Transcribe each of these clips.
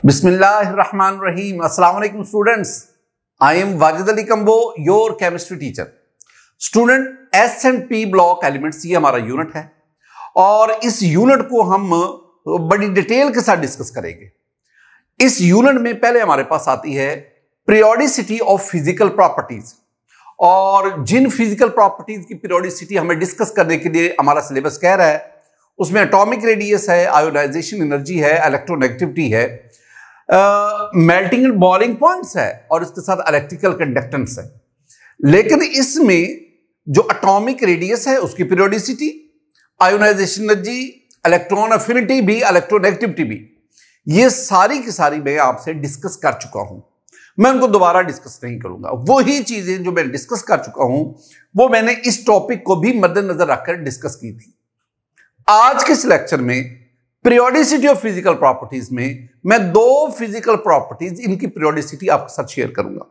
बिस्मिल्लाहिर्रहमानिर्रहीम। अस्सलाम वालेकुम students, I am Wajid Ali combo, your chemistry teacher. Student, S and P block elements ये हमारा यूनिट है और इस यूनिट को हम बड़ी डिटेल के साथ डिस्कस करेंगे। इस यूनिट में पहले हमारे पास आती है पीरियोडिसिटी ऑफ फिजिकल प्रॉपर्टीज, और जिन फिजिकल प्रॉपर्टीज की पीरियोडिसिटी हमें डिस्कस करने के लिए हमारा सिलेबस कह रहा है उसमें एटॉमिक रेडियस है, आयोनाइजेशन एनर्जी है, इलेक्ट्रोनेगेटिविटी है, मेल्टिंग एंड बॉइलिंग पॉइंट्स है और इसके साथ इलेक्ट्रिकल कंडक्टेंस है। लेकिन इसमें जो एटॉमिक रेडियस है उसकी periodicity, ionisation energy, electron affinity भी, इलेक्ट्रोनेगेटिविटी भी, ये सारी की सारी मैं आपसे डिस्कस कर चुका हूं। मैं उनको दोबारा डिस्कस नहीं करूंगा। वही चीजें जो मैं डिस्कस कर चुका हूं वो मैंने इस टॉपिक को भी मद्देनजर रखकर डिस्कस की थी। आज के इस लेक्चर में पीरियोडिसिटी ऑफ फिजिकल प्रॉपर्टीज में मैं दो फिजिकल प्रॉपर्टीज, इनकी पीरियोडिसिटी आपके साथ शेयर करूंगा।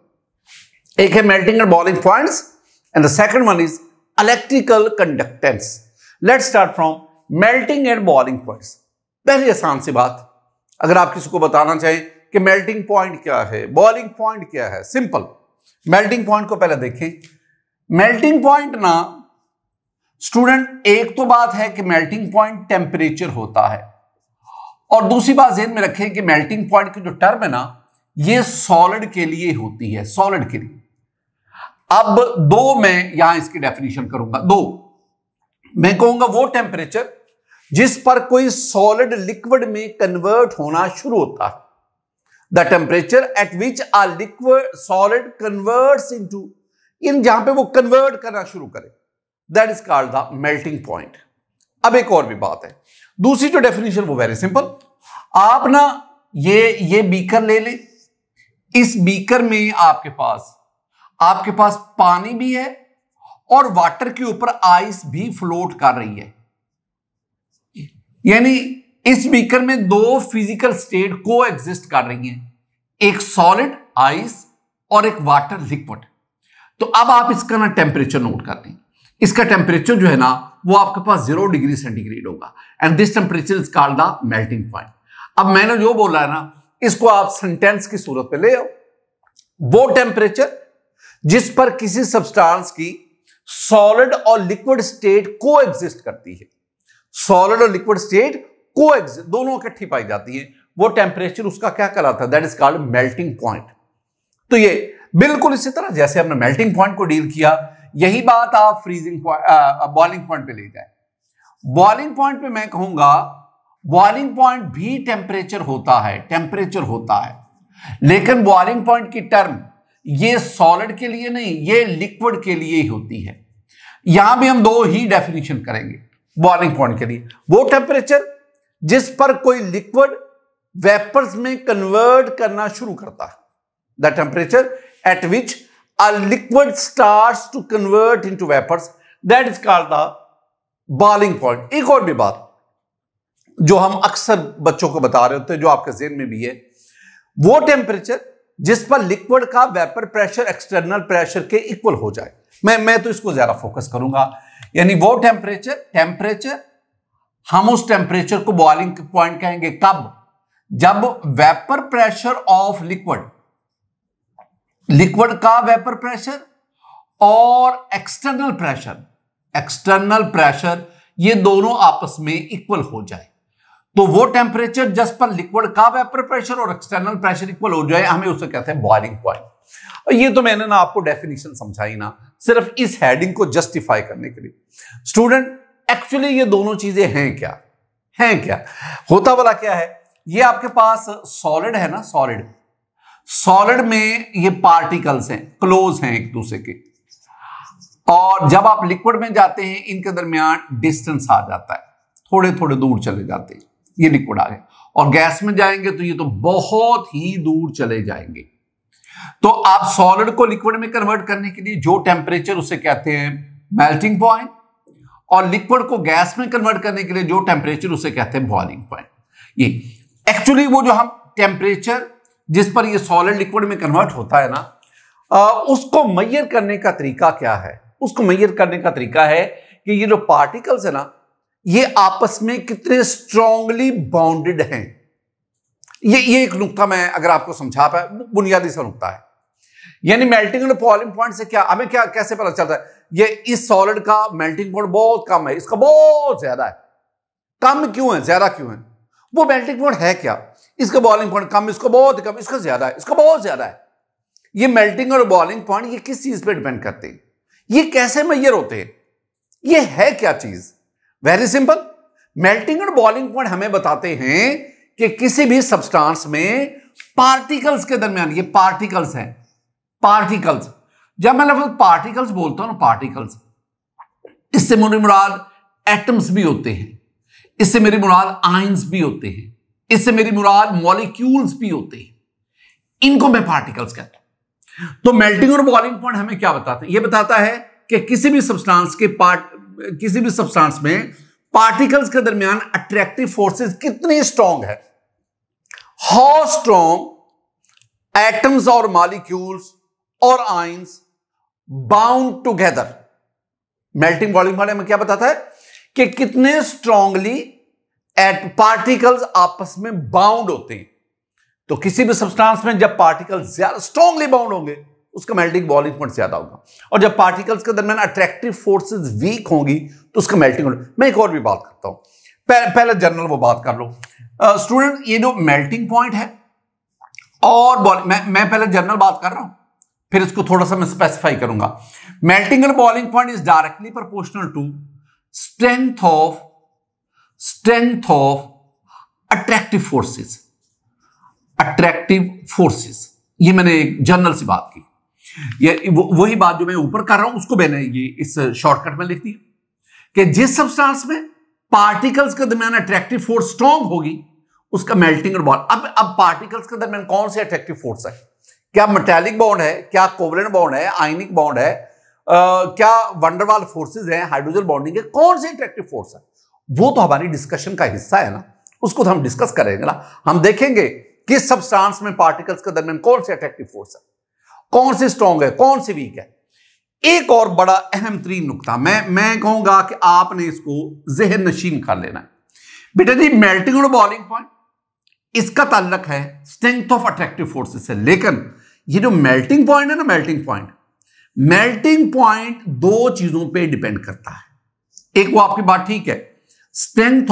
एक है melting and boiling points and the second one is electrical conductance. Let's start from melting and boiling points. पहली आसान सी बात, अगर आप किसी को बताना चाहें कि मेल्टिंग पॉइंट क्या है, बॉइलिंग पॉइंट क्या है, सिंपल। मेल्टिंग पॉइंट को पहले देखें। मेल्टिंग पॉइंट ना स्टूडेंट, एक तो बात है कि मेल्टिंग पॉइंट टेम्परेचर होता है, और दूसरी बात ध्यान में रखें कि मेल्टिंग पॉइंट की जो टर्म है ना ये सॉलिड के लिए होती है, सॉलिड के लिए। अब दो मैं यहां इसकी डेफिनेशन करूंगा। दो मैं कहूंगा वो टेम्परेचर जिस पर कोई सॉलिड लिक्विड में कन्वर्ट होना शुरू होता है, the temperature at which a liquid solid converts into, इन जहां पे वो कन्वर्ट करना शुरू करे, that is called the melting point. अब एक और भी बात है, दूसरी जो डेफिनेशन वो वेरी सिंपल। आप ना ये बीकर ले लें, इस बीकर में आपके पास पानी भी है और वाटर के ऊपर आइस भी फ्लोट कर रही है। यानी इस बीकर में दो फिजिकल स्टेट को एग्जिस्ट कर रही हैं, एक सॉलिड आइस और एक वाटर लिक्विड। तो अब आप इसका ना टेम्परेचर नोट कर लें। इसका टेम्परेचर जो है ना वो आपके पास 0 डिग्री सेंटीग्रेड होगा and this temperature is called the melting point. अब मैंने जो बोला है ना इसको आप सेंटेंस की सूरत पे ले आओ। वो टेम्परेचर जिस पर किसी सब्सटेंस की सॉलिड और लिक्विड स्टेट को एग्जिस्ट करती है, सॉलिड और लिक्विड स्टेट को एग्जिस्ट, दोनों इकट्ठी पाई जाती है, वो टेम्परेचर उसका क्या कहलाता है, that is called melting point. तो ये बिल्कुल इसी तरह जैसे हमने मेल्टिंग पॉइंट को डील किया, यही बात आप फ्रीजिंग बॉइलिंग पॉइंट पे ले जाए। बॉइलिंग पॉइंट पे मैं कहूंगा बॉइलिंग पॉइंट भी टेम्परेचर होता है, लेकिन बॉइलिंग पॉइंट की टर्म ये सॉलिड के लिए नहीं, ये लिक्विड के लिए ही होती है। यहां भी हम दो ही डेफिनेशन करेंगे बॉइलिंग पॉइंट के लिए। वो टेम्परेचर जिस पर कोई लिक्विड वेपर्स में कन्वर्ट करना शुरू करता है, the temperature at which a liquid starts to convert into vapors, that is called the boiling point। एक और भी बात जो हम अक्सर बच्चों को बता रहे होते हैं, जो आपके ज़हन में भी है, वो टेम्परेचर जिस पर लिक्विड का वेपर प्रेशर एक्सटर्नल प्रेशर के इक्वल हो जाए। मैं तो इसको ज्यादा फोकस करूंगा। यानी वो टेम्परेचर हम उस टेम्परेचर को बॉइलिंग पॉइंट कहेंगे कब, जब वेपर प्रेशर ऑफ लिक्विड का वेपर प्रेशर और एक्सटर्नल प्रेशर ये दोनों आपस में इक्वल हो जाए। तो वो टेम्परेचर जिस पर लिक्विड का वेपर प्रेशर और एक्सटर्नल प्रेशर इक्वल हो जाए, हमें उसे कहते हैं बॉइलिंग पॉइंट। ये तो मैंने ना आपको डेफिनेशन समझाई ना सिर्फ इस हेडिंग को जस्टिफाई करने के लिए। स्टूडेंट, एक्चुअली ये दोनों चीजें हैं क्या होता भला क्या है। ये आपके पास सॉलिड है ना, सॉलिड में ये पार्टिकल्स हैं, क्लोज हैं एक दूसरे के, और जब आप लिक्विड में जाते हैं इनके दरमियान डिस्टेंस आ जाता है, थोड़े थोड़े दूर चले जाते हैं, ये लिक्विड आ गए। और गैस में जाएंगे तो ये तो बहुत ही दूर चले जाएंगे। तो आप सॉलिड को लिक्विड में कन्वर्ट करने के लिए जो टेम्परेचर उसे कहते हैं मेल्टिंग पॉइंट, और लिक्विड को गैस में कन्वर्ट करने के लिए जो टेम्परेचर उसे कहते हैं बॉइलिंग पॉइंट। ये एक्चुअली वो जो हम टेम्परेचर जिस पर ये सॉलिड लिक्विड में कन्वर्ट होता है ना, उसको मेजर करने का तरीका क्या है? उसको मेजर करने का तरीका है कि ये जो पार्टिकल्स है ना ये आपस में कितने स्ट्रांगली बाउंडेड हैं। ये एक नुक्ता मैं अगर आपको समझा पाया, बुनियादी सा नुक्ता है। यानी मेल्टिंग एंड बॉइलिंग पॉइंट से क्या हमें क्या कैसे पता चलता है, ये इस सॉलिड का मेल्टिंग पॉइंट बहुत कम है, इसका बहुत ज्यादा है। कम क्यों है, ज्यादा क्यों है? वो मेल्टिंग पॉइंट है क्या? इसका बॉइलिंग पॉइंट कम, इसका बहुत कम, इसका ज्यादा है, इसका बहुत ज्यादा है। ये मेल्टिंग और बॉइलिंग पॉइंट ये किस चीज पे डिपेंड करते हैं? ये कैसे मेजर होते हैं? ये है क्या चीज? Very simple. मेल्टिंग और बॉइलिंग पॉइंट हमें बताते हैं कि किसी भी सब्सटेंस में पार्टिकल्स के दरमियान, ये पार्टिकल्स हैं, पार्टिकल्स, जब मैं लफ्ज पार्टिकल्स बोलता हूं ना, पार्टिकल्स, इससे मेरी मुराद एटम्स भी होते हैं, इससे मेरी मुराद आयंस भी होते हैं, इससे मेरी मुराद मॉलिक्यूल्स भी होते हैं, इनको मैं पार्टिकल्स कहता हूं। तो मेल्टिंग और बॉइलिंग पॉइंट हमें क्या बताते हैं? यह बताता है कि किसी भी सब्सटेंस में पार्टिकल्स के दरमियान अट्रैक्टिव फोर्सेस कितनी स्ट्रॉन्ग है, हाउ स्ट्रॉन्ग एटम्स और मॉलिक्यूल्स और ions bound together. Melting boiling point हमें क्या बताता है कि कितने स्ट्रांगली पार्टिकल्स आपस में बाउंड होते हैं। तो किसी भी सब्सटेंस में जब पार्टिकल्स ज्यादा स्ट्रांगली बाउंड होंगे, उसका मेल्टिंग बॉइलिंग पॉइंट ज्यादा होगा, और जब पार्टिकल्स के दरमियान अट्रैक्टिव फोर्सेस वीक होंगी तो उसका मेल्टिंग पॉइंट। मैं एक और भी बात करता हूं, पहले जनरल वो बात कर लो। स्टूडेंट, ये जो मेल्टिंग पॉइंट है और मैं पहले जनरल बात कर रहा हूं, फिर इसको थोड़ा सा मैं स्पेसिफाई करूंगा। Melting and boiling point is directly proportional to strength of attractive forces. Attractive forces, ये मैंने एक जनरल सी बात की, ये वही बात जो मैं ऊपर कर रहा हूं उसको मैंने ये इस शॉर्टकट में लिख दिया कि जिस सब्सटेंस में पार्टिकल्स के दरमियान अट्रैक्टिव फोर्स स्ट्रॉन्ग होगी उसका मेल्टिंग और बॉइल। अब पार्टिकल्स के दरमियान कौन से अट्रैक्टिव फोर्स है? क्या मेटालिक बॉन्ड है, क्या कोवलेंट बॉन्ड है, आयनिक बॉन्ड है, क्या वंडरवाल फोर्सेस हैं, हाइड्रोजन बॉन्डिंग है, कौन से अट्रैक्टिव फोर्स है? वो तो हमारी डिस्कशन का हिस्सा है ना, उसको तो हम डिस्कस करेंगे ना। हम देखेंगे किस सब्सटेंस में पार्टिकल्स के दरमियान कौन से अट्रैक्टिव फोर्स है, कौन से स्ट्रॉन्ग है, कौन से वीक है। एक और बड़ा अहम तरीन नुकता मैं कहूंगा कि आपने इसको ज़हन नशीन कर लेना है बेटा जी। मेल्टिंग और बॉइलिंग पॉइंट इसका ताल्लुक है स्ट्रेंथ ऑफ अट्रैक्टिव फोर्सेस से, लेकिन ये जो मेल्टिंग पॉइंट है ना, मेल्टिंग पॉइंट दो चीजों पे डिपेंड करता है। एक वो आपकी बात ठीक है, स्ट्रेंथ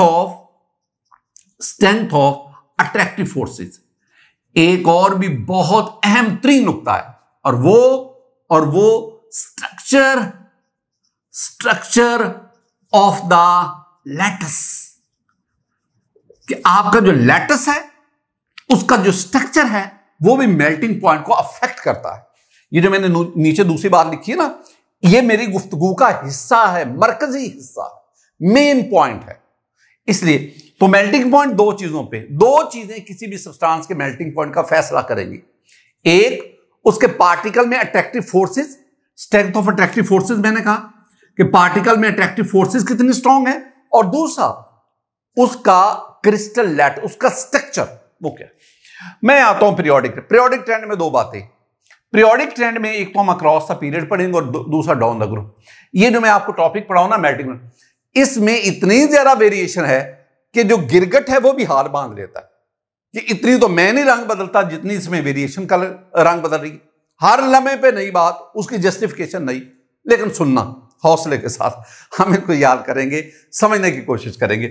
ऑफ अट्रैक्टिव फोर्सेस। एक और भी बहुत अहम तरीन नुकता है, और वो स्ट्रक्चर ऑफ द लैटिस, कि आपका जो लैटिस है उसका जो स्ट्रक्चर है वो भी मेल्टिंग पॉइंट को अफेक्ट करता है। ये जो मैंने नीचे दूसरी बात लिखी है ना, ये मेरी गुफ्तगू का हिस्सा है, मरकजी हिस्सा, मेन पॉइंट है। इसलिए तो मेल्टिंग पॉइंट दो चीजें किसी भी सब्सटेंस के मेल्टिंग पॉइंट का फैसला करेंगी। एक, उसके पार्टिकल में attractive forces, strength of attractive forces, मैंने कहा कि पार्टिकल में अट्रैक्टिव फोर्सेस कितनी स्ट्रांग है, और दूसरा उसका क्रिस्टल लैट, उसका स्ट्रक्चर वो क्या है। मैं आता हूं पीरियोडिक ट्रेंड में दो बातें। पीरियोडिक ट्रेंड में एक तो हम अक्रॉस द पीरियड पढ़ेंगे और दूसरा डाउन द ग्रुप। ये जो मैं आपको टॉपिक पढ़ाऊं ना मेल्टिंग, इसमें इतनी ज्यादा वेरिएशन है कि जो गिरगट है वो भी हाथ बांध लेता है कि इतनी तो मैं नहीं रंग बदलता जितनी इसमें वेरिएशन का रंग बदल रही है। हर लम्हे पे नई बात, उसकी जस्टिफिकेशन नहीं, लेकिन सुनना हौसले के साथ, हम इनको याद करेंगे, समझने की कोशिश करेंगे।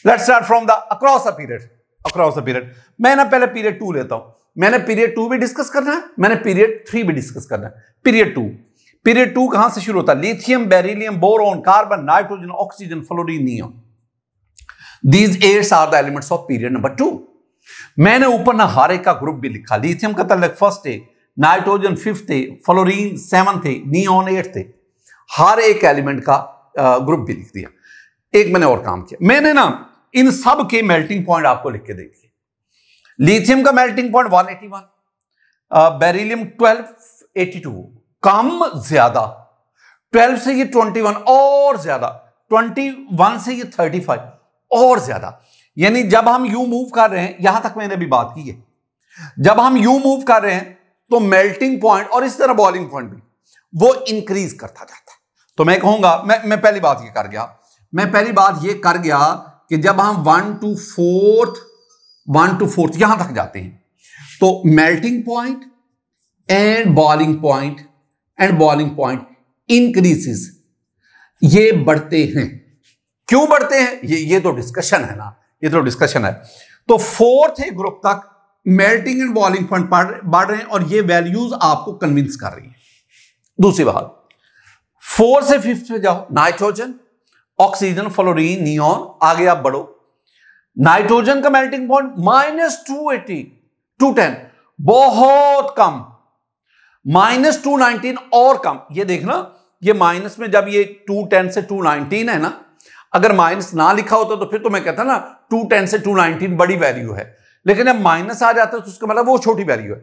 Let's start from the across the period. मैं ना पहले पीरियड 2 लेता हूं। मैंने पीरियड 2 भी डिस्कस करना है, मैंने पीरियड 3 भी डिस्कस करना है। पीरियड 2 कहां से शुरू होता है? Lithium, beryllium, boron, carbon, nitrogen, oxygen, fluorine, neon. These 8 are the elements of period number 2। मैंने ऊपर ना हर एक का ग्रुप भी लिखा। लिथियम का ताल्लुक 1st है, नाइट्रोजन 5th है, फ्लोरीन 7th है, नियॉन 8th है। हर एक एलिमेंट का ग्रुप भी लिख दिया। एक मैंने और काम किया, मैंने ना इन सब के मेल्टिंग पॉइंट आपको लिख के दे दिए। लिथियम का मेल्टिंग पॉइंट 181, बेरिलियम 1282, कम ज्यादा, 12 से ये 21 और ज्यादा, 21 से ये 35 और ज्यादा। यानी जब हम यू मूव कर रहे हैं, यहां तक मैंने भी बात की है, जब हम यू मूव कर रहे हैं तो मेल्टिंग पॉइंट और इस तरह बॉइलिंग पॉइंट भी वो इंक्रीज करता जाता है। तो मैं कहूंगा, मैं पहली बात ये कर गया कि जब हम 1 to 4th 1 to 4 यहां तक जाते हैं, तो melting point and boiling point increases, ये बढ़ते हैं। क्यों बढ़ते हैं? ये तो डिस्कशन है ना, ये तो डिस्कशन है। तो फोर्थ ग्रुप तक मेल्टिंग एंड बॉइलिंग पॉइंट बढ़ रहे हैं और ये वैल्यूज आपको कन्विंस कर रही है। दूसरी बात, 4 से 5 पे जाओ, नाइट्रोजन, ऑक्सीजन, फ्लोरीन, नियॉन, आगे आप बढ़ो। नाइट्रोजन का मेल्टिंग पॉइंट -280, 210, बहुत कम, -219 और कम। ये देखना, ये माइनस में जब ये 210 से 219 है ना, अगर माइनस ना लिखा होता तो फिर तो मैं कहता ना 210 से 219 बड़ी वैल्यू है, लेकिन अब माइनस आ जाता है तो उसका मतलब वो छोटी वैल्यू है।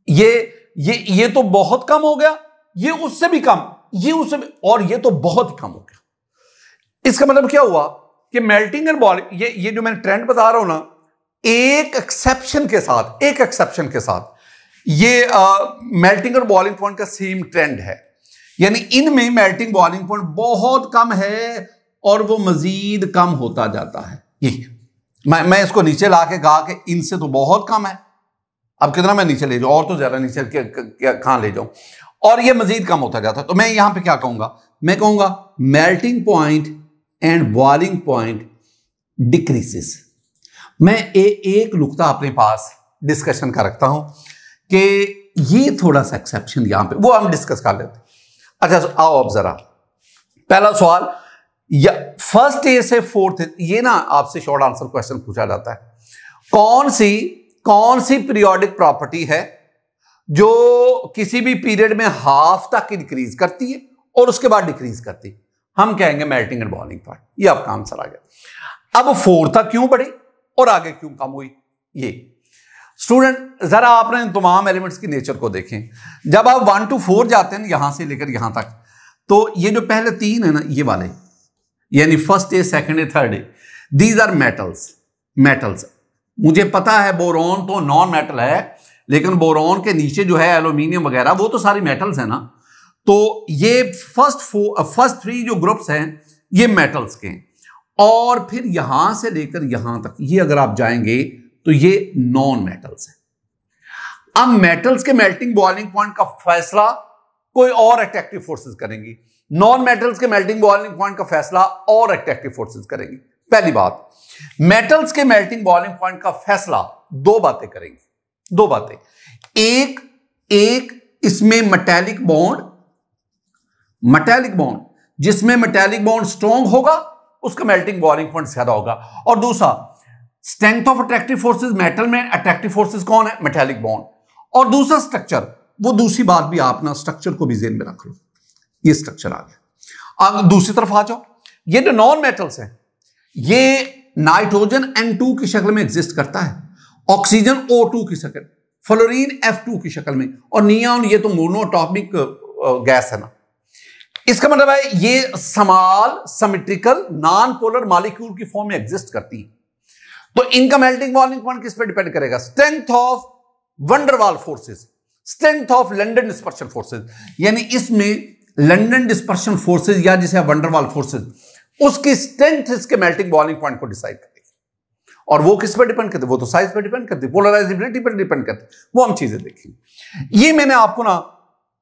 ये तो बहुत कम हो गया, ये उससे भी कम, ये उससे भी, और ये तो बहुत कम हो गया। इसका मतलब क्या हुआ कि मेल्टिंग एंड बॉइलिंग, ये जो मैं ट्रेंड बता रहा हूं ना, एक एक्सेप्शन के साथ ये मेल्टिंग और बॉइलिंग पॉइंट का सेम ट्रेंड है। यानी इनमें मेल्टिंग बॉइलिंग पॉइंट बहुत कम है और वो मजीद कम होता जाता है। ये मैं इसको नीचे ला के कहा कि इनसे तो बहुत कम है, अब कितना मैं नीचे ले जाऊं, और तो ज्यादा नीचे कहां ले जाऊं, और ये मजीद कम होता जाता है। तो मैं यहां पे क्या कहूंगा, मैं कहूंगा melting point and boiling point decreases. मैं एक नुकता अपने पास डिस्कशन का रखता हूं कि ये थोड़ा सा एक्सेप्शन यहां पे, वो हम डिस्कस कर लेते हैं। अच्छा, तो आओ अब जरा पहला सवाल, या फर्स्ट ए से फोर्थ, ये ना आपसे शॉर्ट आंसर क्वेश्चन पूछा जाता है। कौन सी पीरियोडिक प्रॉपर्टी है जो किसी भी पीरियड में हाफ तक इंक्रीज करती है और उसके बाद डिक्रीज करती है? हम कहेंगे मेल्टिंग एंड बॉइलिंग पॉइंट। ये आपका आंसर आ गया। अब 4 तक क्यों बढ़ी और आगे क्यों कम हुई? ये स्टूडेंट जरा आपने इन तमाम एलिमेंट्स की नेचर को देखें। जब आप 1 to 4 जाते हैं यहां से लेकर यहां तक, तो ये जो पहले 3 है ना, ये वाले, यानी first A, second A, third A, these are metals. मुझे पता है बोरॉन तो नॉन मेटल है, लेकिन बोरॉन के नीचे जो है एल्यूमिनियम वगैरह, वो तो सारी मेटल्स है ना। तो ये फर्स्ट 3 जो ग्रुप्स हैं ये मेटल्स के, और फिर यहां से लेकर यहां तक ये अगर आप जाएंगे तो ये नॉन मेटल्स है। अब मेटल्स के मेल्टिंग बॉइलिंग पॉइंट का फैसला कोई और अट्रैक्टिव फोर्सेस करेंगी, नॉन मेटल्स के मेल्टिंग बॉइलिंग पॉइंट का फैसला और अट्रैक्टिव फोर्सेस करेंगी। पहली बात, मेटल्स के मेल्टिंग बॉइलिंग पॉइंट का फैसला 2 बातें करेंगी, 2 बातें। एक इसमें मेटालिक बॉन्ड, जिसमें मेटालिक बॉन्ड स्ट्रॉन्ग होगा उसका मेल्टिंग बॉइलिंग पॉइंट ज्यादा होगा, और दूसरा strength of attractive forces, metal में अट्रैक्टिव फोर्सेस कौन है? Metallic bond. और दूसरा स्ट्रक्चर, वो दूसरी बात भी आप ना स्ट्रक्चर को भी ज़हन में रख लो, ये स्ट्रक्चर आ गया। अब दूसरी तरफ आ जाओ, ये जो नॉन मेटल्स हैं ये नाइट्रोजन N2 की शक्ल में एग्जिस्ट करता है, ऑक्सीजन O2 की शक्ल, फ्लोरीन F2 की शक्ल में, और नियॉन ये तो मोनोएटॉमिक गैस है ना। इसका मतलब है ये small symmetrical non polar molecule की फॉर्म में एग्जिस्ट करती है। तो इनका मेल्टिंग बॉइलिंग पॉइंट किस पे डिपेंड करेगा? Strength of van der Waals forces, strength of London dispersion forces, यानी इसमें लंडन डिस्पर्शन फोर्सेस या जिसे वंडरवाल फोर्सेस, उसकी स्ट्रेंथ इसके मेल्टिंग बॉइलिंग पॉइंट को डिसाइड करेगी। और वो किस पे डिपेंड करती है? वो तो साइज पे डिपेंड करती है, पोलराइजेबिलिटी पर डिपेंड करती है, वो हम चीजें देखेंगे। ये मैंने आपको ना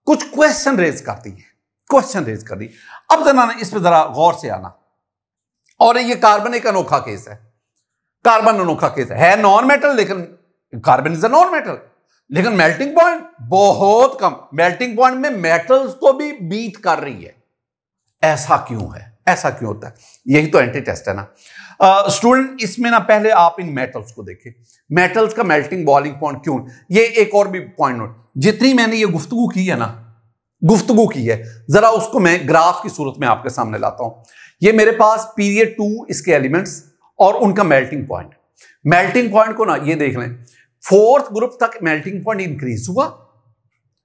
कुछ क्वेश्चन रेज कर दी। अब जरा इस पर जरा गौर से आना। और ये कार्बन एक अनोखा केस है, है नॉन मेटल, लेकिन carbon is a non metal, लेकिन मेल्टिंग पॉइंट बहुत कम, मेल्टिंग पॉइंट में मेटल्स को भी बीट कर रही है। ऐसा क्यों होता है? यही तो एंटी टेस्ट है ना स्टूडेंट। इसमें ना पहले आप इन मेटल्स को देखें, मेटल्स का मेल्टिंग बॉइलिंग पॉइंट क्यों। ये एक और भी पॉइंट नोट, जितनी मैंने ये गुफ्तगू की है जरा उसको मैं ग्राफ की सूरत में आपके सामने लाता हूं। ये मेरे पास पीरियड 2 इसके एलिमेंट्स और उनका मेल्टिंग पॉइंट को ना ये देख लें। 4th ग्रुप तक मेल्टिंग पॉइंट इंक्रीज हुआ,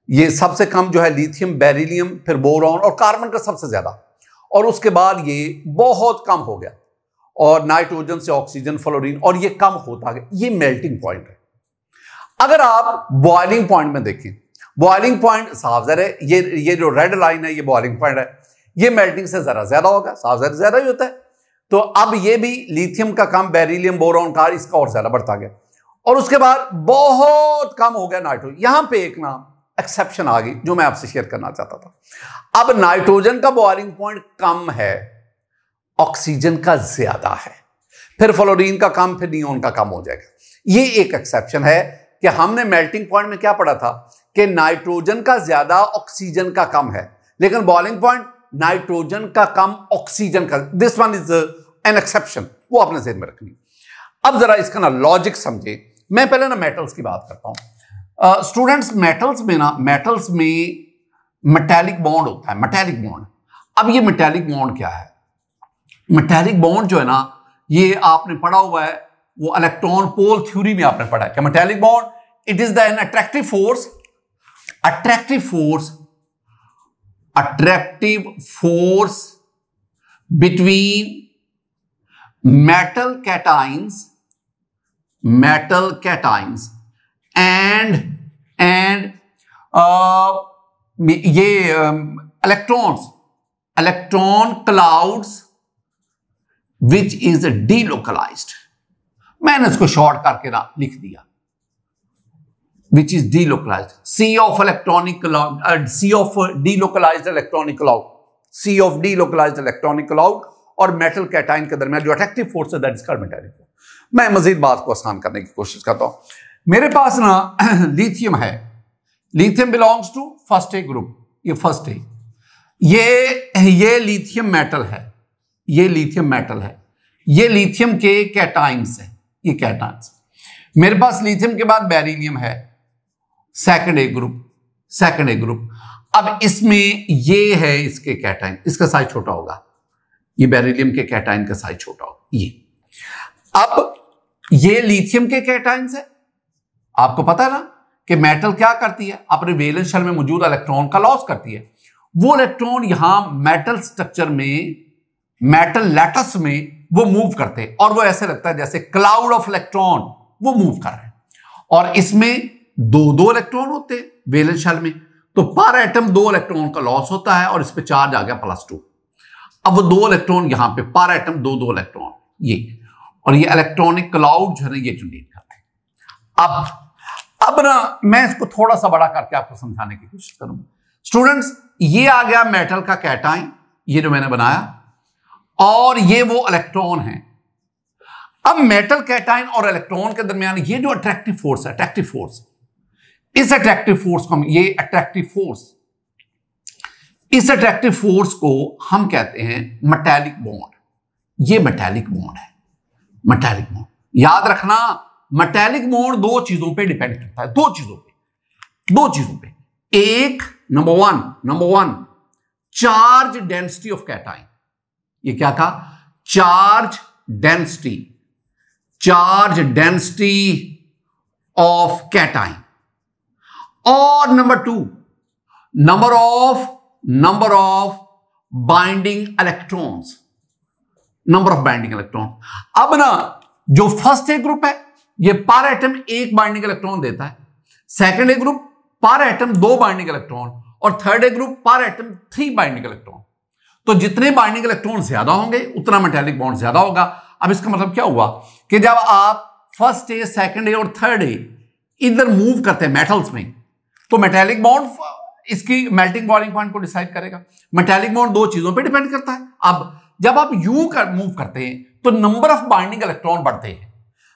ये सबसे कम जो है लिथियम, बेरिलियम, फिर बोरॉन और कार्बन का सबसे ज्यादा, और उसके बाद ये बहुत कम हो गया, और नाइट्रोजन से ऑक्सीजन, फ्लोरीन, और ये कम होता गया। ये मेल्टिंग पॉइंट है। अगर आप बॉइलिंग पॉइंट में देखें, बॉइलिंग पॉइंट साफ ज़ाहिर है, ये जो रेड लाइन है ये बॉइलिंग पॉइंट है, ये मेल्टिंग से जरा ज्यादा होगा, साफ ज़ाहिर ज्यादा ही होता है। तो अब ये भी लिथियम का कम, बेरिलियम, बोरॉन का इसका और ज्यादा बढ़ता गया। और उसके बाद बहुत कम हो गया नाइट्रोजन। यहां पे एक ना एक्सेप्शन आ गई जो मैं आपसे शेयर करना चाहता था। अब नाइट्रोजन का बॉइलिंग पॉइंट कम है, ऑक्सीजन का ज्यादा है, फिर फ्लोरीन का कम, फिर नियोन का कम हो जाएगा। ये एक एक्सेप्शन है कि हमने मेल्टिंग पॉइंट में क्या पढ़ा था कि नाइट्रोजन का ज्यादा, ऑक्सीजन का कम है, लेकिन बॉइलिंग पॉइंट नाइट्रोजन का कम, ऑक्सीजन का। This one is an exception, वो आपने ध्यान में रखनी। अब जरा इसका ना लॉजिक समझे। मैं पहले ना मेटल्स की बात करता हूं। स्टूडेंट्स, मेटल्स में मेटालिक बॉन्ड होता है, मेटालिक बॉन्ड। अब ये मेटालिक बॉन्ड क्या है? मेटालिक बॉन्ड जो है ना, ये आपने पढ़ा हुआ है, वो इलेक्ट्रॉन पोल थ्योरी में आपने पढ़ा है कि metallic bond it is the an attractive force between metal cations and ये electron clouds which is delocalized। मैंने इसको शॉर्ट करके ना लिख दिया, which is delocalized, C of delocalized electronic cloud और मेटल कैटाइन के दरमियान जो अट्रैक्टिव फोर्स है that is called metallic force. मैं मजीद बात को आसान करने की कोशिश करता हूं। मेरे पास ना लिथियम है, lithium belongs to first A group, ये फर्स्ट ए, ये लिथियम मेटल है, ये लिथियम मेटल है, ये लिथियम के कैटाइन्स है, ये कैटाइन्स। मेरे पास लिथियम के बाद बेरिलियम है, सेकंड ए ग्रुप। अब इसमें ये है इसके कैटाइन, इसका साइज छोटा होगा, ये बेरिलियम के कैटाइन का साइज छोटा होगा ये। अब ये लिथियम के कैटाइन्स है। आपको पता है ना कि मेटल क्या करती है, अपने वैलेंस शेल में मौजूद इलेक्ट्रॉन का लॉस करती है। वो इलेक्ट्रॉन यहां मेटल स्ट्रक्चर में, मेटल लैटस में वो मूव करते हैं और वो ऐसे लगता है जैसे क्लाउड ऑफ इलेक्ट्रॉन वो मूव कर रहे हैं। और इसमें दो इलेक्ट्रॉन होते हैं वैलेंस शेल में, तो पर एटम 2 इलेक्ट्रॉन का लॉस होता है और इस पे चार्ज आ गया +2। अब वो 2 इलेक्ट्रॉन यहां पे पर एटम 2 इलेक्ट्रॉन ये, और ये इलेक्ट्रॉनिक क्लाउड जो है ना ये जनरेट करते हैं। अब ना मैं इसको थोड़ा सा बड़ा करके आपको समझाने की कोशिश करूंगा। स्टूडेंट्स, ये आ गया मेटल का कैटाइन, ये जो मैंने बनाया, और ये वो इलेक्ट्रॉन है। अब मेटल कैटाइन और इलेक्ट्रॉन के दरमियान ये जो अट्रैक्टिव फोर्स है, इस अट्रैक्टिव फोर्स को हम, ये इस अट्रैक्टिव फोर्स को हम कहते हैं मेटालिक बॉन्ड। ये मेटालिक बॉन्ड है, मेटालिक बॉन्ड। याद रखना, मेटालिक बॉन्ड 2 चीजों पे डिपेंड करता है, 2 चीजों पे। एक, number one charge density of cation. ये क्या था? Charge density of cation. और number 2 number of binding electrons, अब ना जो फर्स्ट ए ग्रुप है ये पर एटम 1 बाइंडिंग इलेक्ट्रॉन देता है, सेकंड ए ग्रुप पर एटम 2 बाइंडिंग इलेक्ट्रॉन, और थर्ड ए ग्रुप पर एटम 3 बाइंडिंग इलेक्ट्रॉन। तो जितने बाइंडिंग इलेक्ट्रॉन ज्यादा होंगे उतना मेटालिक बॉन्ड ज्यादा होगा। अब इसका मतलब क्या हुआ कि जब आप फर्स्ट ए, सेकंड ए और थर्ड ए इधर मूव करते हैं मेटल्स में, तो मेटालिक बॉन्ड इसकी मेल्टिंग बॉइलिंग पॉइंट को डिसाइड करेगा। मेटालिक बॉन्ड 2 चीजों पे डिपेंड करता है। अब जब आप यूं मूव करते हैं तो नंबर ऑफ बाइंडिंग इलेक्ट्रॉन बढ़ते हैं।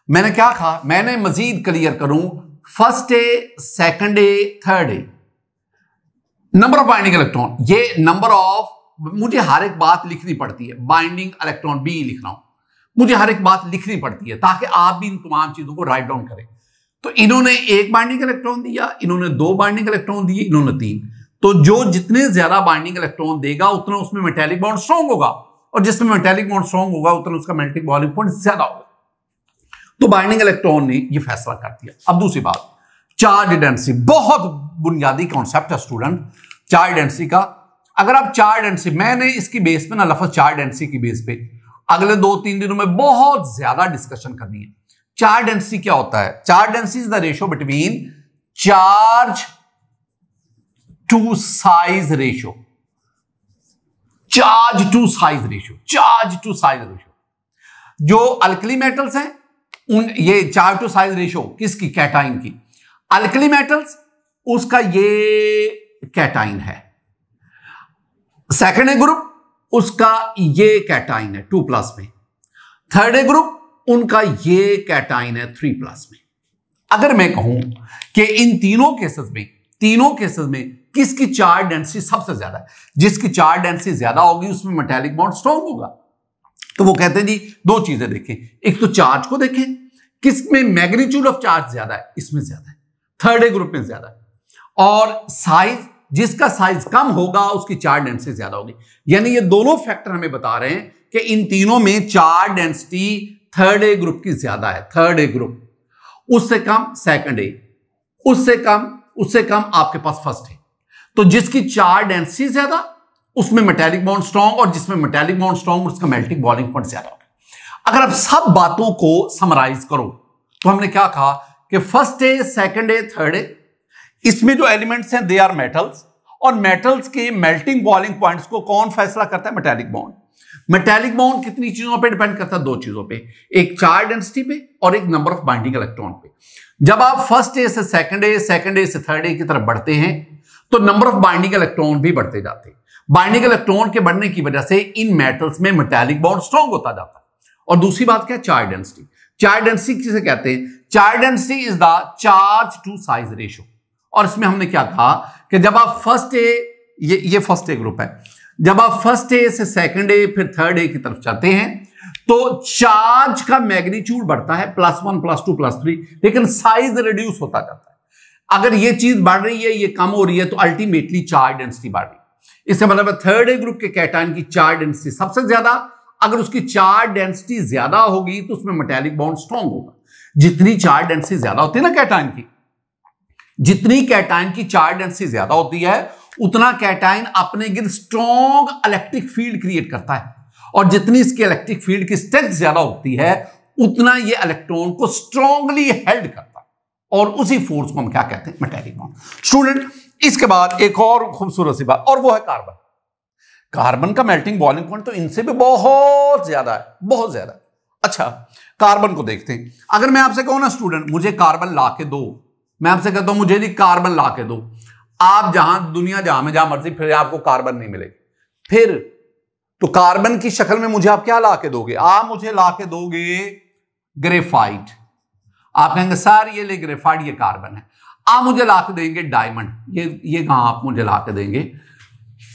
मैंने क्या कहा, मैंने मजीद क्लियर करूं, first A, second A, third A, number of binding electron, ये नंबर ऑफ, मुझे हर एक बात लिखनी पड़ती है, बाइंडिंग इलेक्ट्रॉन भी लिख रहा हूं, मुझे हर एक बात लिखनी पड़ती है ताकि आप भी इन तमाम चीजों को राइट डाउन करें। तो इन्होंने 1 बाइंडिंग इलेक्ट्रॉन दिया, इन्होंने 2 बाइंडिंग इलेक्ट्रॉन दिए, इन्होंने 3। तो जो जितने ज्यादा बाइंडिंग इलेक्ट्रॉन देगा उतना उसमें मेटालिक बॉन्ड स्ट्रांग होगा, और जिसमें मेटालिक बॉन्ड स्ट्रांग होगा उतना उसका मेल्टिंग बॉइलिंग पॉइंट ज्यादा होगा। तो बाइंडिंग इलेक्ट्रॉन ने ये फैसला कर दिया। अब दूसरी बात, चार्ज डेंसिटी, बहुत बुनियादी कॉन्सेप्ट है स्टूडेंट चार्ज डेंसिटी का। अगर आप चार्ज डेंसिटी, मैंने इसकी बेस पे ना लफ्ज चार्ज डेंसिटी की बेस पे अगले 2-3 दिनों में बहुत ज्यादा डिस्कशन करनी है। चार्ज डेंसिटी क्या होता है? Charge density is the ratio between charge to size ratio, charge to size ratio. जो अल्कली मेटल्स हैं उन ये चार्ज टू साइज रेशियो किसकी, कैटाइन की। अल्कली मेटल्स उसका ये कैटाइन है। सेकेंड ग्रुप उसका ये कैटाइन है 2+ में। थर्ड ग्रुप उनका ये कैटाइन है 3+ में। अगर मैं कहूं कि इन तीनों केसेस में किसकी चार्ज डेंसिटी सबसे ज्यादा है, जिसकी चार्ज डेंसिटी ज्यादा होगी उसमें मेटालिक बॉन्ड स्ट्रॉन्ग होगा। तो वो कहते हैं जी दो चीजें देखें, एक तो चार्ज को देखें, किसमें मैग्नीट्यूड ऑफ चार्ज ज्यादा है, इसमें ज्यादा है, थर्ड ग्रुप में ज्यादा है, और साइज, जिसका साइज कम होगा उसकी चार्ज डेंसिटी ज्यादा होगी। यानी ये दोनों फैक्टर हमें बता रहे हैं कि इन तीनों में charge density third A group की ज्यादा है। थर्ड ए ग्रुप, उससे कम सेकंड ए, उससे कम आपके पास फर्स्ट है। तो जिसकी चार्ज डेंसिटी ज्यादा उसमें मेटालिक बॉन्ड स्ट्रॉन्ग, और जिसमें मेटालिक बॉन्ड स्ट्रॉन्ग उसका मेल्टिंग बॉइलिंग पॉइंट ज्यादा होगा। अगर आप सब बातों को समराइज करो तो हमने क्या कहा कि first A, second A, third ए, इसमें जो एलिमेंट्स हैं दे आर मेटल्स, और मेटल्स के मेल्टिंग बॉइलिंग पॉइंट्स को कौन फैसला करता है, मेटालिक बॉन्ड। मेटालिक बॉन्ड कितनी चीजों पे डिपेंड करता है, दो चीजों पे, एक चार्ज डेंसिटी पे और एक नंबर ऑफ बाइंडिंग इलेक्ट्रॉन पे। जब आप फर्स्ट ए से सेकंड ए, सेकंड ए से थर्ड ए की तरफ बढ़ते हैं तो नंबर ऑफ बाइंडिंग इलेक्ट्रॉन भी बढ़ते जाते हैं। बाइंडिंग इलेक्ट्रॉन के बढ़ने की वजह से इन मेटल्स में मेटालिक बॉन्ड स्ट्रॉन्ग होता जाता है। और दूसरी बात क्या है, चार्ज डेंसिटी। चार्ज डेंसिटी किसे कहते हैं, charge density is the charge to size ratio. और इसमें हमने क्या कहा कि जब आप फर्स्ट ए, ये फर्स्ट ए ग्रुप है, जब आप फर्स्ट ए से सेकंड ए फिर थर्ड ए की तरफ जाते हैं तो चार्ज का मैग्नीट्यूड बढ़ता है +1 +2 +3, लेकिन साइज रिड्यूस होता जाता है। अगर ये चीज बढ़ रही है, ये कम हो रही है, तो अल्टीमेटली चार्ज डेंसिटी बढ़ रही है। इसका मतलब है थर्ड ए ग्रुप के कैटायन की चार्ज डेंसिटी सबसे ज्यादा। अगर उसकी चार्ज डेंसिटी ज्यादा होगी तो उसमें मेटालिक बॉन्ड स्ट्रॉन्ग होगा। जितनी चार्ज डेंसिटी ज्यादा होती है ना कैटायन की, जितनी कैटायन की चार्ज डेंसिटी ज्यादा होती है उतना कैटायन अपने गिर्द स्ट्रॉन्ग इलेक्ट्रिक फील्ड क्रिएट करता है, और जितनी इसकी इलेक्ट्रिक फील्ड की स्ट्रेंथ ज्यादा होती है उतना ये इलेक्ट्रॉन को स्ट्रांगली हेल्ड करता है, और उसी फोर्स को हम क्या कहते हैं, मेटालिक बॉन्ड। स्टूडेंट, इसके बाद एक और खूबसूरत सी बात, और वो है कार्बन। कार्बन का मेल्टिंग बॉइलिंग पॉइंट तो इनसे भी बहुत ज्यादा है, बहुत ज्यादा। अच्छा, कार्बन को देखते हैं। अगर मैं आपसे कहूं ना स्टूडेंट मुझे कार्बन ला के दो, मैं आपसे कहता हूं मुझे भी कार्बन ला के दो, आप दुनिया जहां मर्जी फिर आपको कार्बन नहीं मिलेगी। फिर तो कार्बन की शक्ल में मुझे आप क्या ला के दोगे, आप मुझे ला के दोगे ग्रेफाइट। आप कहेंगे सर ये ले ग्रेफाइट, ये कार्बन है। आप मुझे ला के देंगे डायमंड, ये कहां आप मुझे ला के देंगे,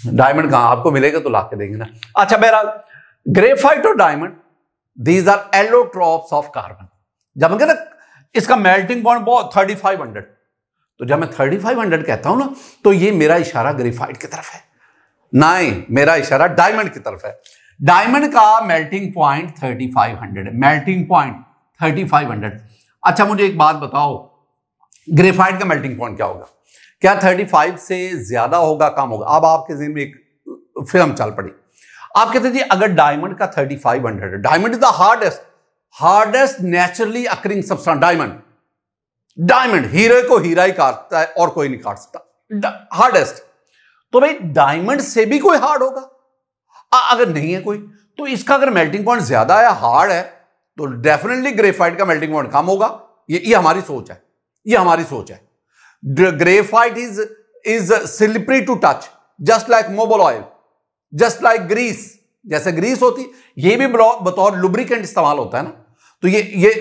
डायमंड कहां आपको मिलेगा तो ला के देंगे ना। अच्छा, बहरहाल ग्रेफाइट और diamond these are allotropes of carbon. जब हम कहते ना इसका मेल्टिंग पॉइंट बहुत 3500, तो जब मैं 3500 कहता हूं ना तो ये मेरा इशारा ग्रेफाइट की तरफ है, नहीं मेरा इशारा डायमंड की तरफ है। डायमंड का मेल्टिंग पॉइंट 3500 है, मेल्टिंग पॉइंट 3500। अच्छा, मुझे एक बात बताओ, ग्रेफाइट का मेल्टिंग पॉइंट क्या होगा, क्या 35 से ज्यादा होगा, कम होगा? अब आपके ज़हन में एक फिल्म चल पड़ी। आप कहते जी अगर डायमंड का 3500 है, diamond is the hardest naturally occurring substance. Diamond हीरे को हीरा ही काटता है और कोई नहीं काट सकता, हार्डेस्ट। तो भाई डायमंड से भी कोई हार्ड होगा? अगर नहीं है कोई, तो इसका अगर मेल्टिंग पॉइंट ज्यादा है, हार्ड है, तो डेफिनेटली ग्रेफाइट का मेल्टिंग पॉइंट कम होगा। ये हमारी सोच है, ये हमारी सोच है। Graphite is slippery to touch, just like Mobil oil, just like grease, जैसे ग्रीस होती, ये भी बतौर लुब्रिकेंट इस्तेमाल होता है ना। तो ये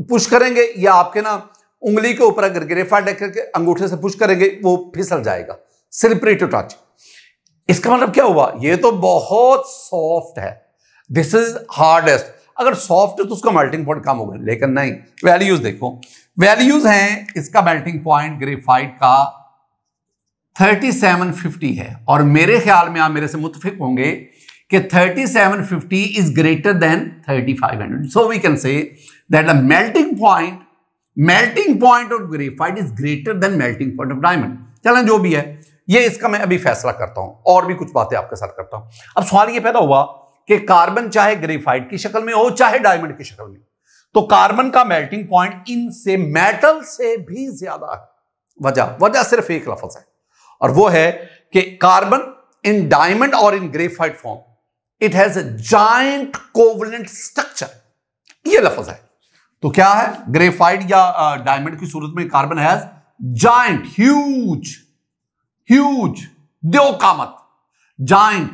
पुश करेंगे, या आपके ना उंगली के ऊपर अगर ग्रेफाइट रख करके अंगूठे से पुश करेंगे वो फिसल जाएगा, स्लिपरी टू टच। इसका मतलब क्या हुआ, ये तो बहुत सॉफ्ट है, दिस इज हार्डेस्ट। अगर सॉफ्ट है तो उसका मेल्टिंग पॉइंट कम होगा, लेकिन नहीं। वैल्यूज देखो, वैल्यूज हैं इसका मेल्टिंग पॉइंट ग्रेफाइट का 3750 है, और मेरे ख्याल में आप मेरे से मुत्तफिक होंगे कि 3750 is greater than 3500। So we can say that the melting point of graphite is greater than melting point of diamond. चलें, जो भी है ये इसका मैं अभी फैसला करता हूं, और भी कुछ बातें आपके साथ करता हूं। अब सवाल ये पैदा हुआ कि कार्बन चाहे ग्रेफाइट की शक्ल में हो चाहे डायमंड की शक्ल में, तो कार्बन का मेल्टिंग पॉइंट इनसे मेटल से भी ज्यादा है। वजह सिर्फ एक लफ्ज है, और वो है कि कार्बन इन डायमंड और in graphite form it has a giant covalent structure. ये लफ्ज है। तो क्या है? ग्रेफाइट या डायमंड की सूरत में carbon has giant, huge, huge, दो कामत, जाइंट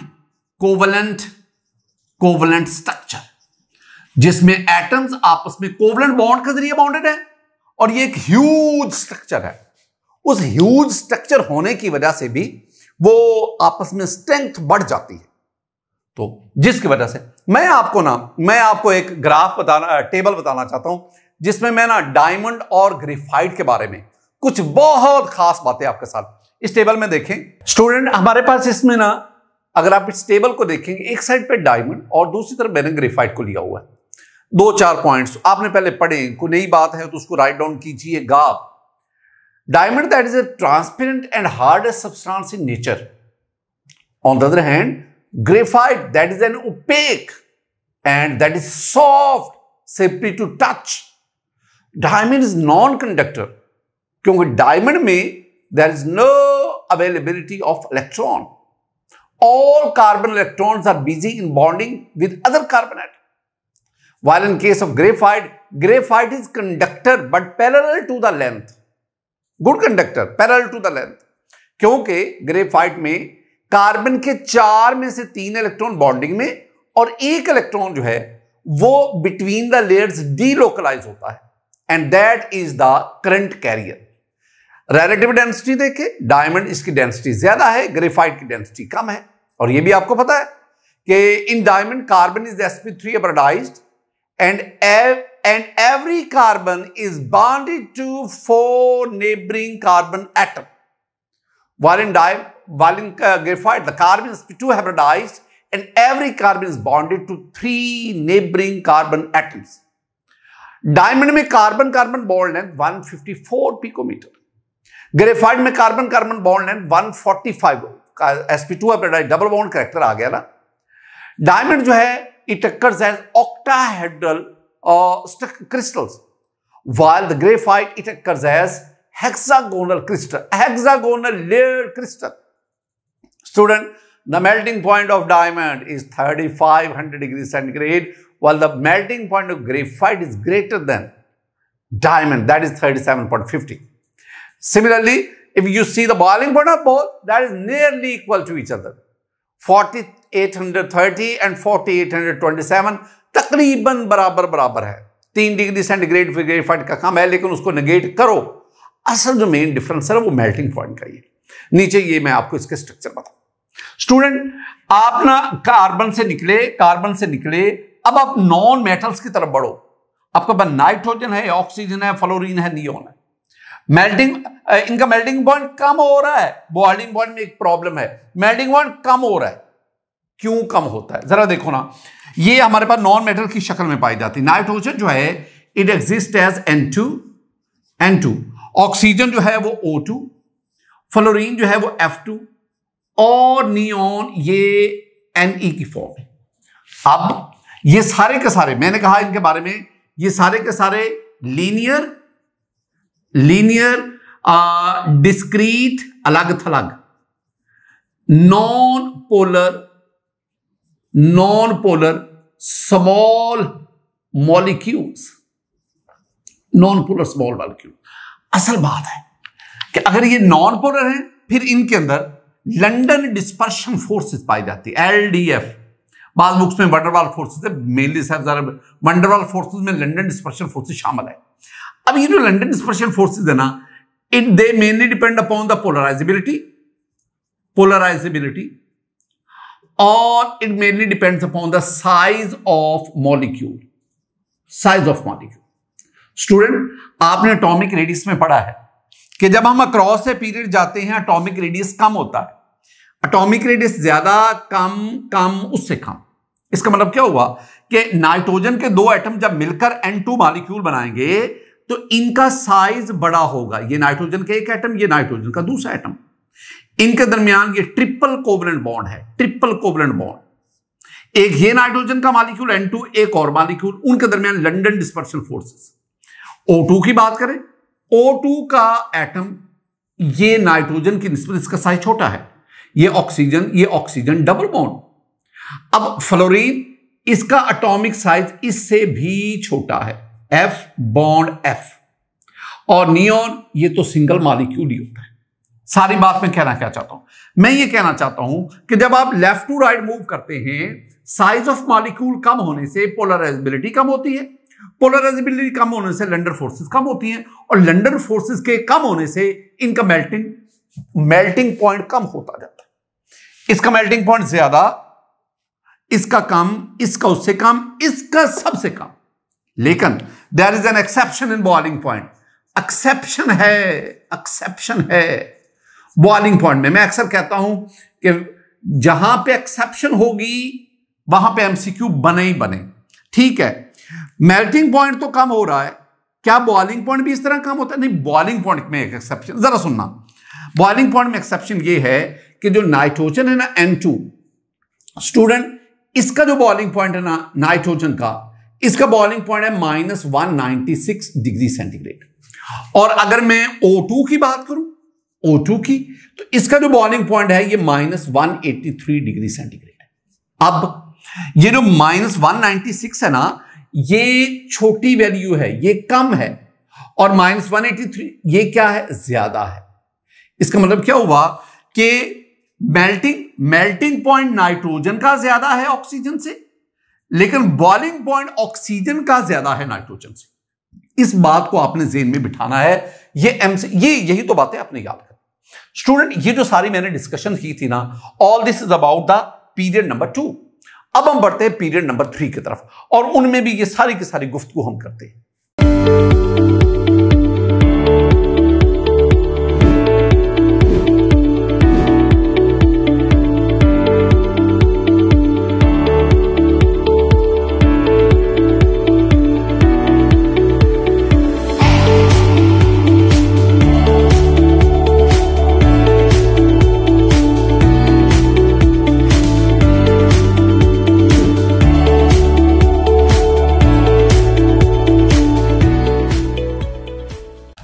कोवलेंट स्ट्रक्चर, जिसमें एटम्स आपस में कोवलेंट बॉन्ड के जरिए बॉन्डेड है और ये एक ह्यूज स्ट्रक्चर है। उस ह्यूज स्ट्रक्चर होने की वजह से भी वो आपस में स्ट्रेंथ बढ़ जाती है। तो जिसकी वजह से मैं आपको एक टेबल बताना चाहता हूं जिसमें मैं डायमंड और ग्रेफाइट के बारे में कुछ बहुत खास बातें आपके साथ इस टेबल में देखें। स्टूडेंट, हमारे पास इसमें अगर आप इस टेबल को देखेंगे, एक साइड पे डायमंड और दूसरी तरफ मैंने ग्रेफाइट को लिया हुआ है। 2-4 पॉइंट्स आपने पहले पढ़े, कोई नई बात है तो उसको राइट डाउन कीजिएगा। Diamond, that is a transparent and hardest substance in nature. On the other hand, graphite, that is an opaque and that is soft, slippery to touch. Diamond is non-conductor क्योंकि diamond में there is no availability of electron. All carbon electrons are busy in bonding with other carbon atoms. While in case of graphite is conductor but parallel to the length. Good conductor, parallel to the length, क्योंकि graphite में carbon के 4 में से 3 electron bonding में और 1 electron जो है वो बिटवीन द लेयर्स डीलोकलाइज होता है and that is the current carrier. Relative density देखे, डायमंड इसकी डेंसिटी ज्यादा है, ग्रेफाइट की डेंसिटी कम है। और ये भी आपको पता है कि in diamond carbon is sp3 hybridized and every carbon is bonded to 4 neighboring carbon atom. While in graphite, the carbon is sp2 hybridized and every carbon is bonded to 3 neighboring carbon atoms. Diamond में carbon bond length 154 picometre, graphite में carbon bond length 145, sp2 hybridized double bond character आ गया ना। Diamond जो है it occurs as octahedral crystals, while the graphite it occurs as hexagonal layered crystal. Student, the melting point of diamond is 3500 degrees centigrade, while the melting point of graphite is greater than diamond, that is 37.50. Similarly, if you see the boiling point of both, that is nearly equal to each other. 4830 and 4827 तकरीबन बराबर है। 3 degree centigrade फिर graphite का कम है, लेकिन उसको negate करो, असल जो मेन डिफरेंस है वो मेल्टिंग पॉइंट का ही है। नीचे ये मैं आपको इसके स्ट्रक्चर बताऊं। स्टूडेंट, आप कार्बन से निकले, अब आप नॉन मेटल्स की तरफ बढ़ो। आपका पास नाइट्रोजन है, ऑक्सीजन है, फ्लोरीन है, नियोन है। इनका मेल्टिंग पॉइंट कम हो रहा है, बॉइलिंग पॉइंट में एक प्रॉब्लम है, मेल्टिंग पॉइंट कम हो रहा है। क्यों कम होता है जरा देखो ना, ये हमारे पास नॉन मेटल की शक्ल में पाई जाती है। नाइट्रोजन जो है it exist as N2, oxygen जो है वो O2, फ्लोरीन जो है वो F2 और नियोन ये Ne की फॉर्म है। अब ये सारे के सारे, मैंने कहा इनके बारे में, ये सारे के सारे लीनियर डिस्क्रीट अलग थलग, नॉन पोलर स्मॉल मॉलिक्यूल्स, असल बात है कि अगर ये नॉन पोलर हैं, फिर इनके अंदर लंडन डिस्पर्शन फोर्सेस पाई जाती है, LDF। बाद बुक्स में वंडरवाल फोर्सेस है, मेनली वंडरवाल फोर्सेस में लंडन डिस्पर्शन फोर्सेस शामिल है। अब ये जो लंडन डिस्पर्शन फोर्सेस है ना, they mainly depend upon the polarizability और it mainly depends upon the size of molecule. Student, आपने एटॉमिक रेडियस में पढ़ा है कि जब हम अक्रॉस ए पीरियड जाते हैं एटॉमिक रेडियस कम होता है। एटॉमिक रेडियस ज्यादा, कम, उससे कम। इसका मतलब क्या हुआ कि नाइट्रोजन के 2 एटम जब मिलकर N2 मॉलिक्यूल बनाएंगे तो इनका साइज बड़ा होगा। ये नाइट्रोजन का एक एटम, ये नाइट्रोजन का दूसरा एटम, इनके दरमियान ये ट्रिपल कोवलेंट बॉन्ड है। एक ये नाइट्रोजन का मॉलिक्यूल N2, एक और मॉलिक्यूल, उनके दरमियान लंडन डिस्पर्शन फोर्सेस। O2 की बात करें, O2 का एटम ये नाइट्रोजन की निस्बत इसका साइज छोटा है, ये ऑक्सीजन डबल बॉन्ड। अब फ्लोरीन इसका एटॉमिक साइज इससे भी छोटा है, F बॉन्ड F, और नियॉन ये तो सिंगल मॉलिक्यूल ही होता है। सारी बात मैं कहना क्या चाहता हूं, मैं ये कहना चाहता हूं कि जब आप लेफ्ट टू राइट मूव करते हैं, साइज ऑफ मॉलिक्यूल कम होने से पोलराइजेबिलिटी कम होती है, पोलराइजेबिलिटी कम होने से लंडर फोर्सेस कम होती हैं, और लंडर फोर्सेस के कम होने से इनका मेल्टिंग पॉइंट कम होता जाता है। इसका मेल्टिंग पॉइंट ज्यादा, इसका कम, इसका उससे कम, इसका सबसे कम। लेकिन there is an exception in boiling point. Exception है बॉइलिंग पॉइंट में। मैं अक्सर कहता हूं कि जहां पे एक्सेप्शन होगी वहां पे एमसीक्यू बने ही बने। ठीक है, मेल्टिंग पॉइंट तो कम हो रहा है, क्या बॉइलिंग पॉइंट भी इस तरह कम होता है? नहीं, बॉइलिंग पॉइंट में एक एक्सेप्शन, जरा सुनना। बॉइलिंग पॉइंट में एक्सेप्शन ये है कि जो नाइट्रोजन है ना N2, स्टूडेंट, इसका जो बॉइलिंग पॉइंट है ना नाइट्रोजन का, इसका बॉइलिंग पॉइंट है -196 डिग्री सेंटीग्रेड। और अगर मैं O2 की बात करूं, O2 की, तो इसका जो बॉइलिंग पॉइंट है ये -183 डिग्री सेंटीग्रेड। अब ये जो -196 है ना, ये छोटी वैल्यू है, ये कम है, और -183 ये क्या है? ज्यादा है। इसका मतलब क्या हुआ कि मेल्टिंग पॉइंट नाइट्रोजन का ज्यादा है ऑक्सीजन से, लेकिन बॉइलिंग पॉइंट ऑक्सीजन का ज्यादा है नाइट्रोजन से। इस बात को आपने जेहन में बिठाना है। यही तो बातें आपने याद करनी। स्टूडेंट, ये जो सारी मैंने डिस्कशन की थी ना, all this is about the period number 2। अब हम बढ़ते हैं पीरियड नंबर 3 की तरफ, और उनमें भी ये सारी की सारी गुफ्तगू हम करते हैं।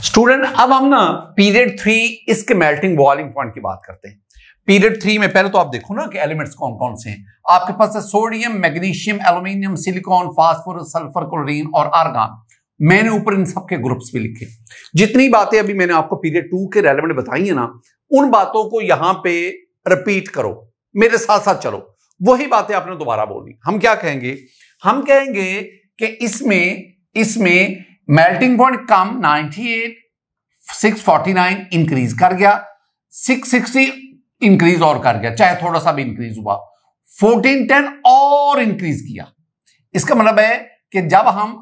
स्टूडेंट, अब हम ना पीरियड 3 इसके मेल्टिंग बॉइलिंग पॉइंट की बात करते हैं। पीरियड 3 में पहले तो आप देखो ना कि एलिमेंट्स कौन कौन से हैं। आपके पास है sodium, magnesium, aluminium, silicon, phosphorus, sulphur, chlorine और आर्गन। मैंने ऊपर इन सबके ग्रुप्स भी लिखे। जितनी बातें अभी मैंने आपको पीरियड 2 के रेलेवेंट बताई है ना, उन बातों को यहां पे रिपीट करो, मेरे साथ साथ चलो, वही बातें आपने दोबारा बोलनी। हम क्या कहेंगे? हम कहेंगे कि इसमें मेल्टिंग पॉइंट कम 98, 649 इंक्रीज कर गया, 660 इंक्रीज और कर गया, चाहे थोड़ा सा भी इंक्रीज हुआ, 1410 और इंक्रीज किया। इसका मतलब है कि जब हम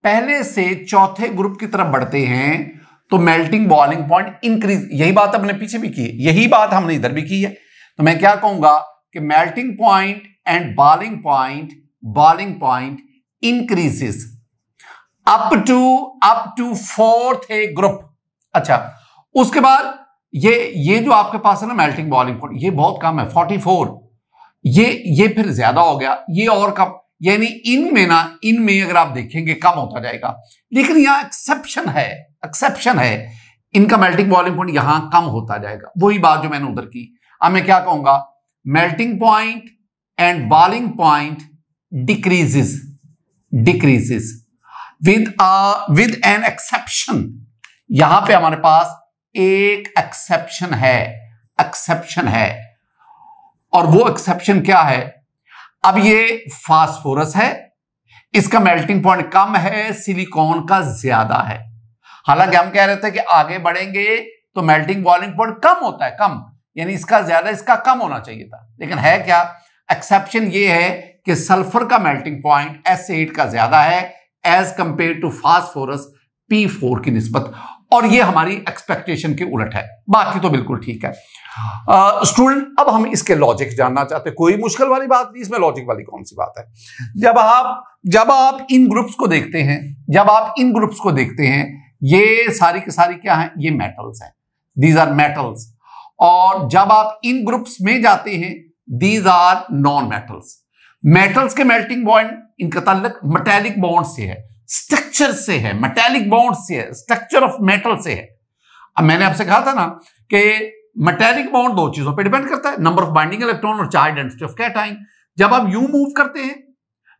पहले से चौथे ग्रुप की तरफ बढ़ते हैं तो मेल्टिंग बॉइलिंग पॉइंट इंक्रीज। यही बात हमने पीछे भी की है, यही बात हमने इधर भी की है। तो मैं क्या कहूंगा कि melting point and boiling point increases up to fourth A group. अच्छा, उसके बाद ये जो आपके पास है ना मेल्टिंग बॉइलिंग पॉइंट, ये बहुत कम है 44, ये फिर ज्यादा हो गया, ये और कम, यानी इनमें अगर आप देखेंगे कम होता जाएगा। लेकिन यहां एक्सेप्शन है, इनका मेल्टिंग बॉइलिंग पॉइंट यहां कम होता जाएगा। वही बात जो मैंने उधर की। अब मैं क्या कहूंगा, melting point and boiling point decreases with an exception. यहां पे हमारे पास एक एक्सेप्शन है, और वो एक्सेप्शन क्या है? अब ये फास्फोरस है, इसका मेल्टिंग पॉइंट कम है, सिलिकॉन का ज्यादा है। हालांकि हम कह रहे थे कि आगे बढ़ेंगे तो मेल्टिंग बॉइलिंग पॉइंट कम होता है, कम यानी इसका ज्यादा, इसका कम होना चाहिए था। लेकिन है क्या? एक्सेप्शन ये है कि सल्फर का मेल्टिंग पॉइंट S8 का ज्यादा है as compare to phosphorus P4 की निस्बत, और ये हमारी एक्सपेक्टेशन के उलट है। बाकी तो बिल्कुल ठीक है। स्टूडेंट, अब हम इसके लॉजिक जानना चाहते हैं। कोई मुश्किल वाली बात नहीं, इसमें लॉजिक वाली कौन सी बात है? जब आप इन ग्रुप्स को देखते हैं, ये सारी की सारी क्या है? ये मेटल्स हैं, दीज आर मेटल्स। और जब आप इन ग्रुप्स में जाते हैं, these are non metals. Metals के मेल्टिंग पॉइंट इनका ताल्लुक मेटेलिक बॉन्ड से है, स्ट्रक्चर से है, मेटेलिक बॉन्ड से है, स्ट्रक्चर ऑफ मेटल से है। अब मैंने आपसे कहा था ना कि मेटेलिक बॉन्ड दो चीजों पे डिपेंड करता है, नंबर ऑफ बाइंडिंग इलेक्ट्रॉन और चार्ज डेंसिटी ऑफ कैटाइन। जब आप यूं मूव करते हैं,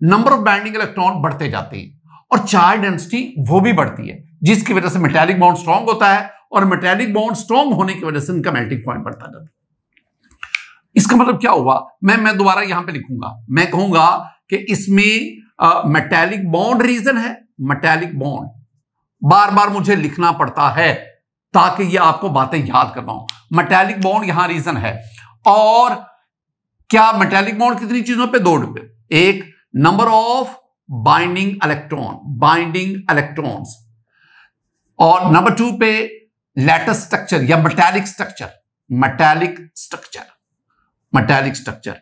नंबर ऑफ बाइंडिंग इलेक्ट्रॉन बढ़ते जाते हैं और चार्ज डेंसिटी वो भी बढ़ती है, जिसकी वजह से मेटालिक बॉन्ड स्ट्रांग होता है और मेटालिक बॉन्ड स्ट्रांग होने की वजह से इनका मेल्टिंग पॉइंट बढ़ता जाता है। इसका मतलब क्या हुआ, मैं दोबारा यहां पे लिखूंगा, मैं कहूंगा कि इसमें मेटालिक बॉन्ड रीजन है, मेटालिक बॉन्ड बार बार मुझे लिखना पड़ता है ताकि ये आपको बातें याद कर पाऊं। मेटालिक बॉन्ड यहां रीजन है। और क्या मेटालिक बॉन्ड कितनी चीजों पे? 2 डिब्बे, एक नंबर ऑफ बाइंडिंग इलेक्ट्रॉन्स, और नंबर 2 पे लैटिस स्ट्रक्चर या मेटालिक स्ट्रक्चर।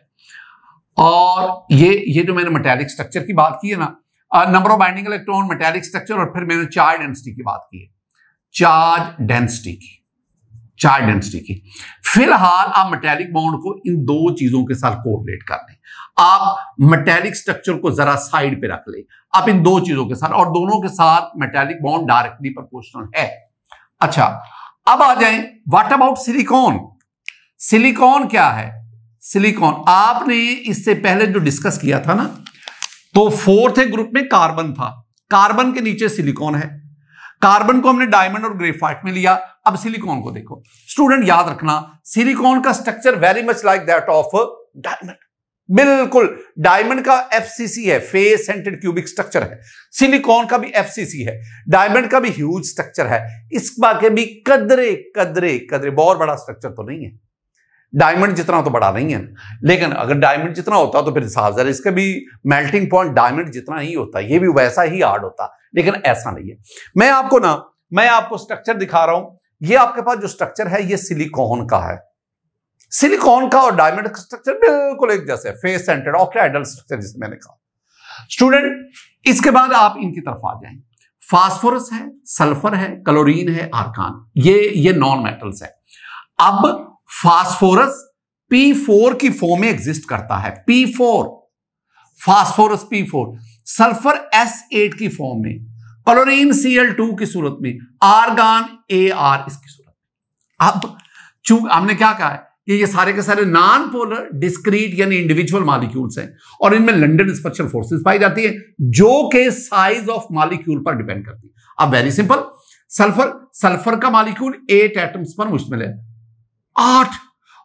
और ये जो मैंने मेटालिक स्ट्रक्चर की बात की है ना, number of binding electron, metallic structure, और फिर मैंने चार्ज डेंसिटी की बात की है, चार्ज डेंसिटी की। फिलहाल आप मेटालिक बॉन्ड को इन 2 चीजों के साथ कोरिलेट कर लें। आप मेटालिक स्ट्रक्चर को जरा साइड पे रख ले, आप इन 2 चीजों के साथ, और दोनों के साथ मेटालिक बॉन्ड डायरेक्टली प्रोपोर्शनल है। अच्छा, अब आ जाएं, व्हाट अबाउट सिलिकॉन? सिलिकॉन क्या है? सिलिकॉन आपने इससे पहले जो डिस्कस किया था ना, तो 4th ग्रुप में कार्बन था, कार्बन के नीचे सिलिकॉन है। कार्बन को हमने डायमंड और ग्रेफाइट में लिया, अब सिलिकॉन को देखो। स्टूडेंट याद रखना, सिलिकॉन का structure very much like that of diamond, बिल्कुल डायमंड का FCC है, फेस सेंटर्ड क्यूबिक स्ट्रक्चर है, सिलिकॉन का भी FCC है, डायमंड का भी ह्यूज स्ट्रक्चर है, इसका के भी कदरे बहुत बड़ा स्ट्रक्चर तो नहीं है, डायमंड जितना तो बड़ा नहीं है, लेकिन अगर डायमंड जितना होता तो फिर साहब इसका भी मेल्टिंग पॉइंट डायमंड जितना ही होता, ये भी वैसा ही हार्ड होता, लेकिन ऐसा नहीं है। मैं आपको स्ट्रक्चर दिखा रहा हूं, ये आपके पास जो स्ट्रक्चर है ये सिलिकॉन का है, सिलिकॉन का और डायमंड का स्ट्रक्चर बिल्कुल एक जैसे, फेस सेंटर्ड ऑक्टाहेड्रल स्ट्रक्चर जिसे मैंने कहा। स्टूडेंट इसके बाद आप इनकी तरफ आ जाएं, फास्फोरस है, सल्फर है, क्लोरीन है, आर्गन, ये नॉन मेटल्स है। अब फास्फोरस P4 की फॉर्म में एग्जिस्ट करता है, P4 phosphorus P4, sulphur S8 की फॉर्म में, क्लोरीन Cl2 की सूरत में, आर्गन Ar इसकी सूरत में। अब चूंकि हमने क्या कहा है कि ये सारे के सारे नॉन पोलर डिस्क्रीट यानी इंडिविजुअल मॉलिक्यूल्स हैं और इनमें लंडन स्पेशल फोर्सेस पाई जाती है जो कि साइज ऑफ मॉलिक्यूल पर डिपेंड करती है। अब वेरी सिंपल, सल्फर का मॉलिक्यूल 8 एटम्स पर मुश्तमिल है, 8,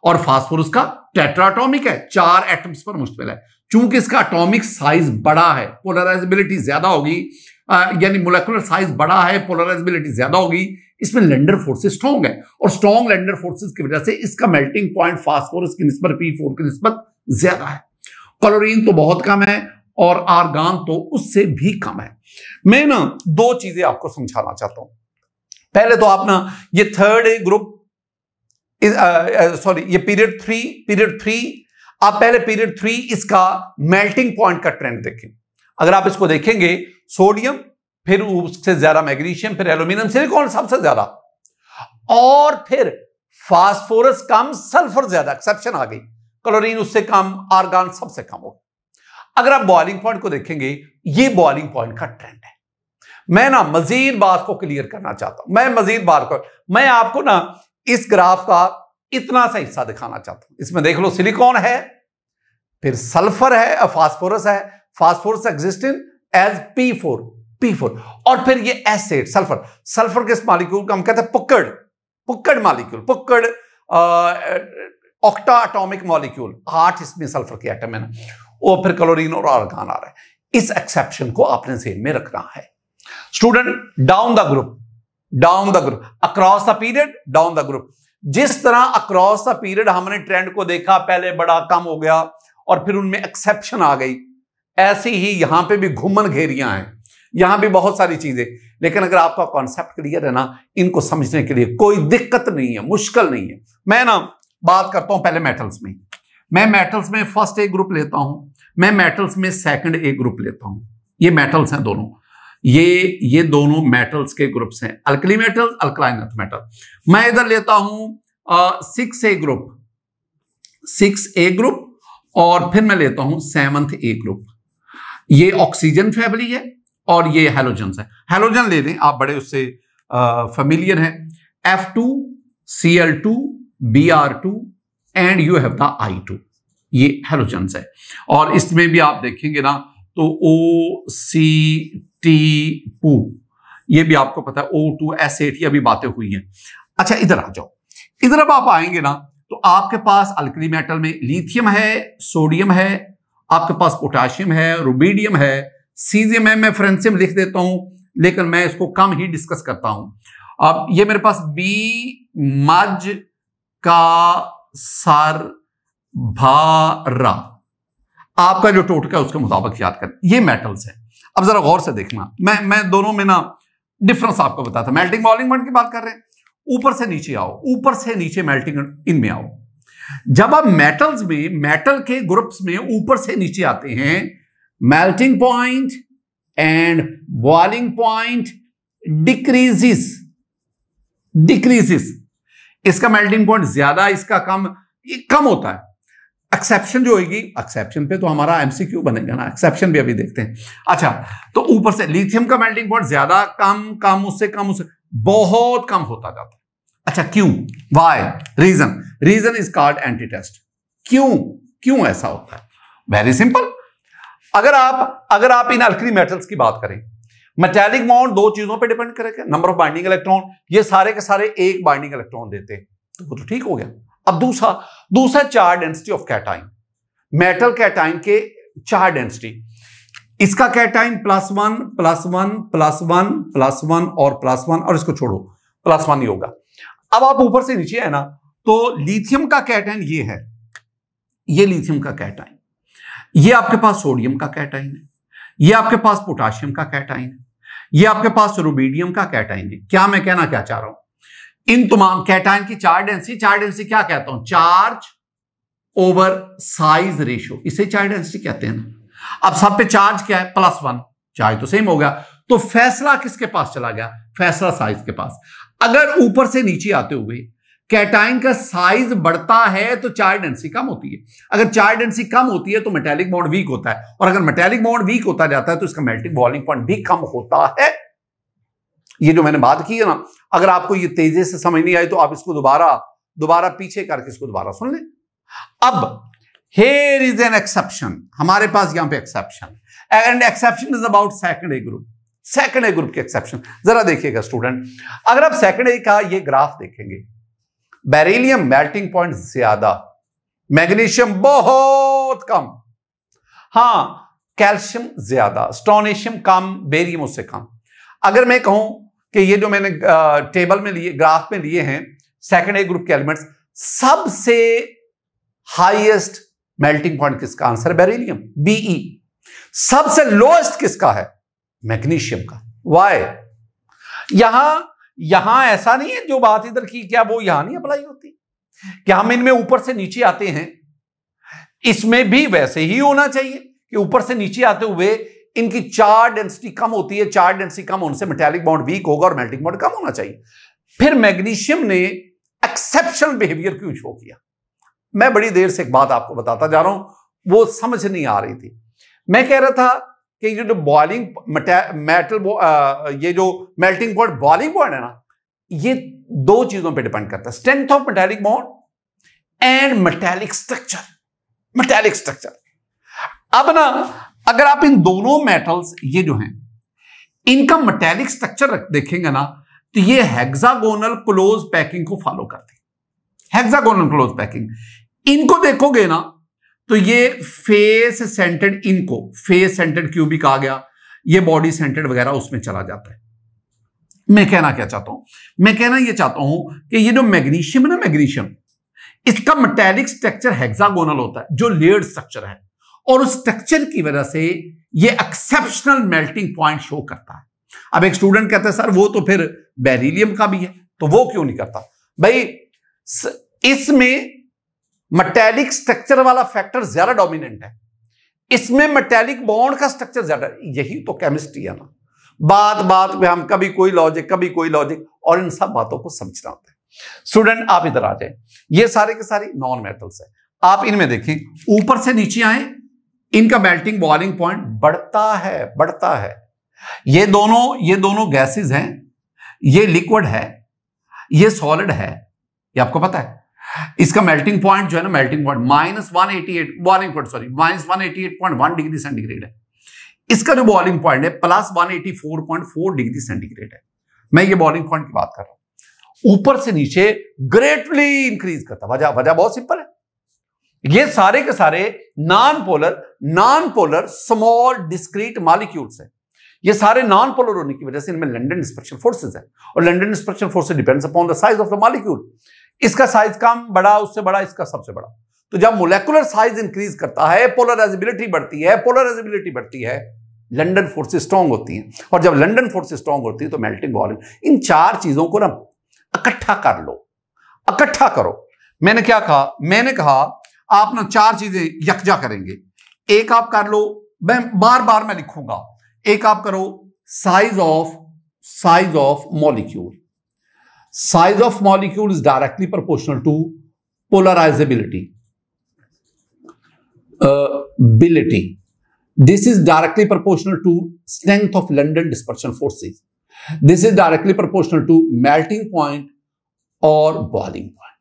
और फास्फोरस का टेट्राटॉमिक है, 4 एटम्स पर मुश्तमिल है। चूंकि इसका एटॉमिक साइज बड़ा है, पोलराइजेबिलिटी ज्यादा होगी, यानी मोलेकुलर साइज बड़ा है, पोलराइजेबिलिटी ज्यादा होगी, इसमें लेंडर फोर्सेस स्ट्रॉन्ग है, और स्ट्रॉन्ग लेंडर फोर्सेस की वजह से इसका मेल्टिंग पॉइंट फास्फोरस की निस्बत P4 की निस्बत ज्यादा है। क्लोरीन तो बहुत कम है और आर्गन तो उससे भी कम है। मैं 2 चीजें आपको समझाना चाहता हूं। पहले तो आप ये 3rd ग्रुप, ये पीरियड 3, आप पहले पीरियड 3 इसका मेल्टिंग पॉइंट का ट्रेंड देखें। अगर आप इसको देखेंगे, सोडियम, फिर उससे ज्यादा मैग्नीशियम, फिर एल्यूमिनियम, सिलिकॉन सबसे ज्यादा, और फिर फास्फोरस कम, सल्फर ज्यादा, एक्सेप्शन आ गई, क्लोरीन उससे कम, आर्गन सबसे कम हो। अगर आप बॉइलिंग पॉइंट को देखेंगे, ये बॉइलिंग पॉइंट का ट्रेंड है। मैं मजीद बात को क्लियर करना चाहता हूं, मैं आपको इस ग्राफ का इतना सा हिस्सा दिखाना चाहता हूं। इसमें देख लो, सिलिकॉन है, फिर सल्फर है, फास्फोरस है, phosphorus exist in as P4, और फिर ये S8 सल्फर के इस मॉलिक्यूल को हम कहते हैं पुक्कड़ मॉलिक्यूल, ऑक्टा एटॉमिक मॉलिक्यूल, 8 इसमें सल्फर के एटम है ना, और फिर क्लोरीन और आर्गन आ रहा है। इस एक्सेप्शन को आपने ध्यान में रखना है। Student, down the group, across the period, down the group. जिस तरह अक्रॉस द पीरियड हमने ट्रेंड को देखा, पहले बड़ा कम हो गया और फिर उनमें एक्सेप्शन आ गई, ऐसी ही यहां पे भी घुमन घेरियां हैं, यहां भी बहुत सारी चीजें। लेकिन अगर आपका कॉन्सेप्ट क्लियर है इनको समझने के लिए कोई दिक्कत नहीं है, मुश्किल नहीं है। मैं बात करता हूं पहले मेटल्स में। मैं मेटल्स में फर्स्ट एक ग्रुप लेता हूं, मैं मेटल्स में सेकंड एक ग्रुप लेता हूं। ये मेटल्स हैं दोनों, ये दोनों मेटल्स के ग्रुप्स हैं, alkali metal, alkaline earth metal. मैं इधर लेता हूं 6A ग्रुप, और फिर मैं लेता हूं 7th A ग्रुप। ये ऑक्सीजन फैमिली है और ये हैलोजन्स है। हैलोजन ले लें, आप बड़े उससे फेमिलियर हैं, F2, Cl2, Br2 and you have the I2, ये हैलोजन्स है। और इसमें भी आप देखेंगे तो O-C-T-Pu, ये भी आपको पता है, O2S8, अभी बातें हुई हैं। अच्छा इधर आ जाओ, इधर अब आप आएंगे ना तो आपके पास अल्कली मेटल में लिथियम है, सोडियम है, आपके पास पोटाशियम है, रुबिडियम है, सीजियम है। मैं फ्रेंसियम लिख देता हूं लेकिन मैं इसको कम ही डिस्कस करता हूं। अब ये मेरे पास बी मज का सर भारा, आपका जो टोटका है उसके मुताबिक याद कर, ये मेटल्स है। अब जरा गौर से देखना, मैं दोनों में ना डिफरेंस आपको बताता। मेल्टिंग बॉइलिंग पॉइंट की बात कर रहे हैं, ऊपर से नीचे आओ, ऊपर से नीचे मेल्टिंग इनमें आओ। जब आप मेटल्स में, मेटल के ग्रुप्स में ऊपर से नीचे आते हैं, melting point and boiling point decreases. इसका मेल्टिंग पॉइंट ज्यादा, इसका कम, ये कम होता है। एक्सेप्शन जो होगी, एक्सेप्शन पे तो हमारा एमसीक्यू बनेगा ना, एक्सेप्शन भी अभी देखते हैं। अच्छा, तो ऊपर से लिथियम का मेल्टिंग पॉइंट ज्यादा, कम, उससे कम, उससे बहुत कम होता जाता है। अच्छा क्यों, वाई, रीजन इज कॉल्ड एंटीटेस्ट। क्यों ऐसा होता है? Very simple. अगर आप इन अल्कली मेटल्स की बात करें, मेटेलिक बॉन्ड दो चीजों पे डिपेंड करेगा, नंबर ऑफ बाइंडिंग इलेक्ट्रॉन, ये सारे के सारे एक बाइंडिंग इलेक्ट्रॉन देते हैं, तो वो तो ठीक हो गया। अब दूसरा charge density of cation, metal cation के चार्ज डेंसिटी, इसका कैटाइन +1 +1 +1 +1 और +1, और इसको छोड़ो, +1 ही होगा। अब आप ऊपर से नीचे है ना, तो लिथियम का कैटाइन ये है, ये लिथियम का कैटाइन, ये आपके पास सोडियम का कैटाइन है, ये आपके पास पोटाशियम का कैटाइन है, ये आपके पास रुबिडियम का कैटाइन है। क्या मैं कहना क्या चाह रहा हूं, इन तमाम कैटाइन की चार्ज डेंसिटी क्या कहता हूं, चार्ज ओवर साइज रेशियो, इसे चार्ज डेंसिटी कहते हैं ना। अब सब पे चार्ज क्या है, +1, चार्ज तो सेम हो गया, तो फैसला किसके पास चला गया, फैसला साइज के पास। अगर ऊपर से नीचे आते हुए कैटाइन का साइज बढ़ता है तो चार्ज डेंसिटी कम होती है। अगर चार्ज डेंसिटी कम होती है तो मेटेलिक बॉन्ड वीक होता है, और अगर मेटेलिक बॉन्ड वीक होता जाता है तो इसका मेल्टिंग बॉइलिंग पॉइंट भी कम होता है। ये जो मैंने बात की है ना, अगर आपको ये तेजी से समझ नहीं आई तो आप इसको दोबारा पीछे करके इसको दोबारा सुन लें। अब here is an exception, हमारे पास यहां पे exception, and exception is about second A group. Second A group के एक्सेप्शन जरा देखिएगा स्टूडेंट, अगर आप सेकंड ए का ये ग्राफ देखेंगे, बेरिलियम मेल्टिंग पॉइंट ज्यादा, मैग्नीशियम बहुत कम, हां कैल्शियम ज्यादा, स्टोनेशियम कम, बेरियम उससे कम। अगर मैं कहूं कि ये जो मैंने टेबल में लिए, ग्राफ में लिए हैं सेकंड ए ग्रुप के एलिमेंट्स, सबसे हाईएस्ट मेल्टिंग पॉइंट किसका, आंसर बेरिलियम, Be। सबसे लोएस्ट किसका है, मैग्नीशियम का। वाई, यहां ऐसा नहीं है, जो बात इधर की क्या वो यहां नहीं अप्लाई होती, क्या हम इनमें ऊपर से नीचे आते हैं, इसमें भी वैसे ही होना चाहिए कि ऊपर से नीचे आते हुए इनकी चार्ज डेंसिटी कम होती है, चार्ज डेंसिटी कम होने से मेटालिक बॉन्ड वीक होगा और मेल्टिंग पॉइंट कम होना चाहिए। फिर मैग्नीशियम ने एक्सेप्शनल बिहेवियर क्यों शो किया, मैं बड़ी देर से एक बात आपको बताता जा रहा हूं, वो समझ नहीं आ रही थी। मैं कह रहा था कि ये जो बॉइलिंग ये जो मेल्टिंग पॉइंट बॉइलिंग पॉइंट है ना, ये दो चीजों पे डिपेंड करता है, strength of metallic bond and metallic structure. अब ना अगर आप इन दोनों मेटल्स ये जो हैं इनका मेटालिक स्ट्रक्चर देखेंगे ना, तो ये हेक्सागोनल क्लोज पैकिंग को फॉलो करते हैं, हेक्सागोनल क्लोज पैकिंग। इनको देखोगे ना तो ये फेस सेंटर्ड, इनको फेस सेंटर्ड क्यूबिक आ गया, ये बॉडी सेंटर्ड वगैरह उसमें चला जाता है। मैं कहना क्या चाहता हूं, मैं कहना यह चाहता हूं कि ये जो मैग्नीशियम है ना, मैग्नीशियम इसका मेटालिक स्ट्रक्चर हेक्सागोनल होता है, जो लेयर्ड स्ट्रक्चर है, और उस स्ट्रक्चर की वजह से ये एक्सेप्शनल मेल्टिंग पॉइंट शो करता है। अब एक स्टूडेंट कहता है सर वो तो फिर बेरिलियम का भी है, तो वो क्यों नहीं करता? भाई इसमें मेटालिक स्ट्रक्चर वाला फैक्टर ज्यादा डोमिनेंट है, इसमें मेटालिक बॉन्ड का स्ट्रक्चर ज्यादा, यही तो केमिस्ट्री है ना। बात पे हम कभी कोई लॉजिक, और इन सब बातों को समझना होता है। स्टूडेंट आप इधर आ जाए, ये सारे के सारे नॉन मेटल्स है, आप इनमें देखें ऊपर से नीचे आए, इनका मेल्टिंग बॉइलिंग पॉइंट बढ़ता है। ये दोनों गैसेस हैं, ये लिक्विड है, ये सॉलिड है, ये आपको पता है। इसका मेल्टिंग पॉइंट जो है ना, मेल्टिंग पॉइंट -188.1 डिग्री सेंटीग्रेड है। इसका जो बॉइलिंग पॉइंट है प्लस 184.4 डिग्री सेंटीग्रेड है। मैं ये बॉइलिंग पॉइंट की बात कर रहा हूं। ऊपर से नीचे ग्रेटली इंक्रीज करता। वजह बहुत सिंपल है, ये सारे के सारे non polar small discrete molecules हैं। ये सारे नॉन पोलर होने की वजह से इनमें लंडन डिस्पर्शन फोर्सेस है, और London dispersion forces depends upon the size of the molecule. इसका साइज कम बड़ा, उससे बड़ा, इसका सबसे बड़ा। तो जब मोलेकुलर साइज इंक्रीज करता है, पोलराइजेबिलिटी बढ़ती है, लंडन फोर्सेस स्ट्रांग होती हैं, और जब लंडन फोर्सेस स्ट्रांग होती है तो मेल्टिंग वॉल्यूम। इन चार चीजों को ना इकट्ठा कर लो, इकट्ठा करो। मैंने क्या कहा? मैंने कहा आप ना चार चीजें यकजा करेंगे। एक आप कर लो, मैं बार बार मैं लिखूंगा, एक आप करो size of molecule. Size of molecule is directly proportional to polarizability बिलिटी। This is directly proportional to strength of London dispersion forces. This is directly proportional to melting point और boiling point.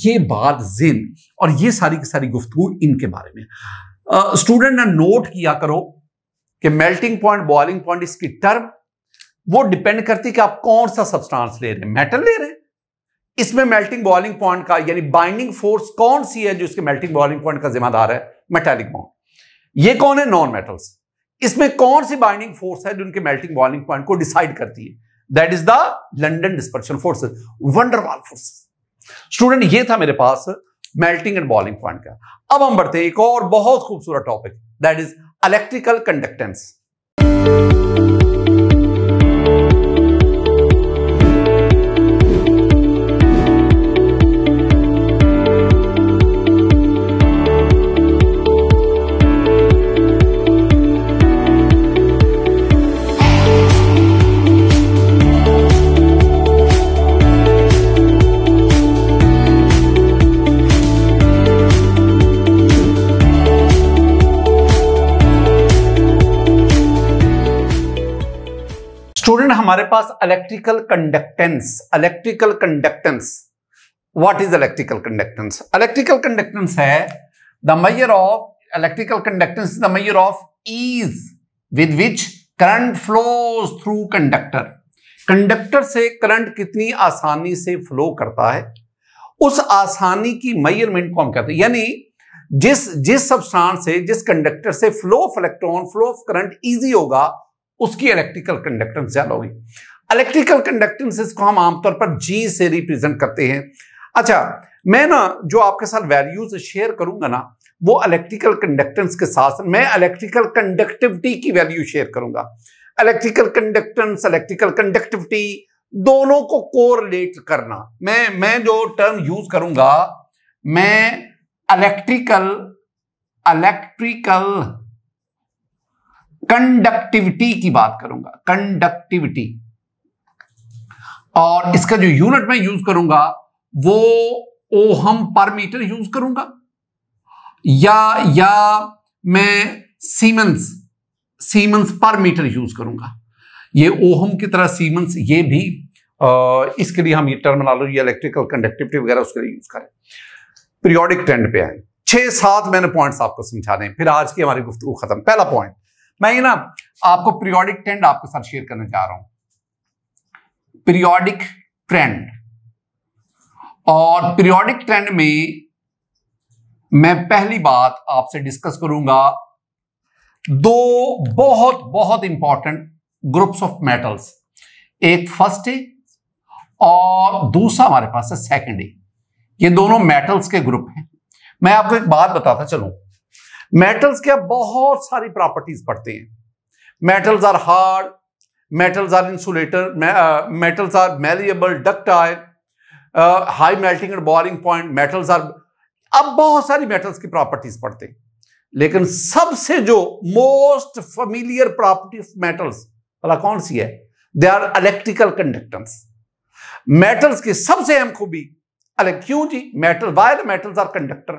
ये बात जिन, और ये सारी की सारी गुफ्तगू इनके बारे में। स्टूडेंट ने नोट किया करो कि मेल्टिंग पॉइंट, बॉइलिंग पॉइंट, इसकी टर्म वो डिपेंड करती है कि आप कौन सा सब्सटेंस ले रहे हैं। मेटल ले रहे हैं, इसमें मेल्टिंग बॉइलिंग पॉइंट का यानी बाइंडिंग फोर्स कौन सी है जो इसके मेल्टिंग बॉइलिंग पॉइंट का जिम्मेदार है? Metallic bond. ये कौन है? Non metals. इसमें कौन सी बाइंडिंग फोर्स है जो उनके मेल्टिंग बॉइलिंग पॉइंट को डिसाइड करती है? That is the London dispersion forces, van der Waals forces. Student, ये था मेरे पास मेल्टिंग एंड बॉइलिंग पॉइंट का। अब हम बढ़ते हैं एक और बहुत खूबसूरत topic, that is electrical conductance. Student, हमारे पास electrical conductance. What is electrical conductance? Electrical conductance है the measure of electrical conductance, the measure of ease with which current flows through conductor. Conductor से करंट कितनी आसानी से flow करता है, उस आसानी की मेजरमेंट को हम कहते हैं। यानी जिस सब्सटेंस से, जिस कंडक्टर से flow of electron, flow of current easy होगा, उसकी इलेक्ट्रिकल कंडक्टेंस ज्यादा होगी। इलेक्ट्रिकल कंडक्टेंस को हम आमतौर पर जी से रिप्रेजेंट करते हैं। अच्छा, मैं ना जो आपके साथ वैल्यूज शेयर करूंगा ना, वो इलेक्ट्रिकल कंडक्टेंस के साथ मैं इलेक्ट्रिकल कंडक्टिविटी की वैल्यू शेयर करूंगा। इलेक्ट्रिकल कंडक्टेंस, इलेक्ट्रिकल कंडक्टिविटी दोनों को कोरिलेट करना। मैं जो टर्म यूज करूंगा, मैं इलेक्ट्रिकल कंडक्टिविटी की बात करूंगा, कंडक्टिविटी। और इसका जो यूनिट मैं यूज करूंगा वो ओहम पर मीटर यूज करूंगा, या मैं सीमेंस पर मीटर यूज करूंगा। ये ओहम की तरह सीमेंस, ये भी इसके लिए हम ये टर्मिनोलॉजी इलेक्ट्रिकल कंडक्टिविटी वगैरह उसके लिए यूज करें। पीरियोडिक ट्रेंड पे आए, 6-7 मैंने पॉइंट्स आपको समझा दें, फिर आज की हमारी गुफ्तगू खत्म। पहला पॉइंट, मैं ये ना आपको पीरियोडिक ट्रेंड आपके साथ शेयर करने जा रहा हूं। पीरियोडिक ट्रेंड, और पीरियोडिक ट्रेंड में मैं पहली बात आपसे डिस्कस करूंगा दो बहुत बहुत इंपॉर्टेंट ग्रुप्स ऑफ मेटल्स। एक फर्स्ट है और दूसरा हमारे पास है सेकंड है। ये दोनों मेटल्स के ग्रुप हैं। मैं आपको एक बात बताता चलूं, मेटल्स के बहुत सारी प्रॉपर्टीज पढ़ते हैं। Metals are hard, metals are insulator, metals are malleable, ductile, high melting and boiling point, metals are, अब बहुत सारी मेटल्स की प्रॉपर्टीज पढ़ते हैं। लेकिन सबसे जो most familiar property of metals भला कौन सी है? They are electrical conductance. Metals की सबसे अहम खूबी, क्यों जी? Why the metals are conductor?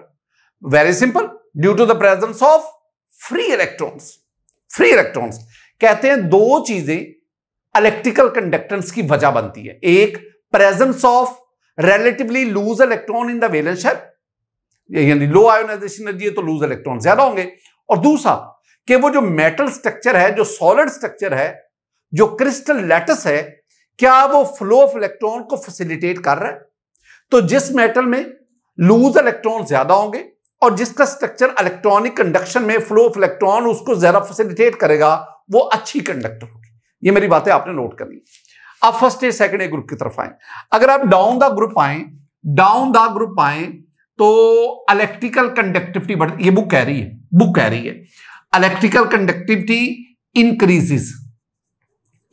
Very simple, due to the presence of free electrons. Free electrons कहते हैं दो चीजें इलेक्ट्रिकल कंडक्टेंस की वजह बनती है। एक, presence of relatively loose electron in the valence shell, यानी लो आयोनाइजेशन एनर्जी है तो लूज इलेक्ट्रॉन ज्यादा होंगे। और दूसरा कि वो जो मेटल स्ट्रक्चर है, जो सॉलिड स्ट्रक्चर है, जो क्रिस्टल लैटिस है, क्या वो फ्लो ऑफ इलेक्ट्रॉन को फैसिलिटेट कर रहा है? तो जिस मेटल में लूज इलेक्ट्रॉन ज्यादा होंगे और जिसका स्ट्रक्चर इलेक्ट्रॉनिक कंडक्शन में फ्लो ऑफ इलेक्ट्रॉन उसको ज्यादा फैसिलिटेट करेगा, वो अच्छी कंडक्टर होगी। ये मेरी बातें आपने नोट करनी। अब first A second A group की तरफ आए। अगर आप डाउन द ग्रुप आए तो इलेक्ट्रिकल कंडक्टिविटी बढ़ती, ये बुक कह रही है इलेक्ट्रिकल कंडक्टिविटी इंक्रीजेस,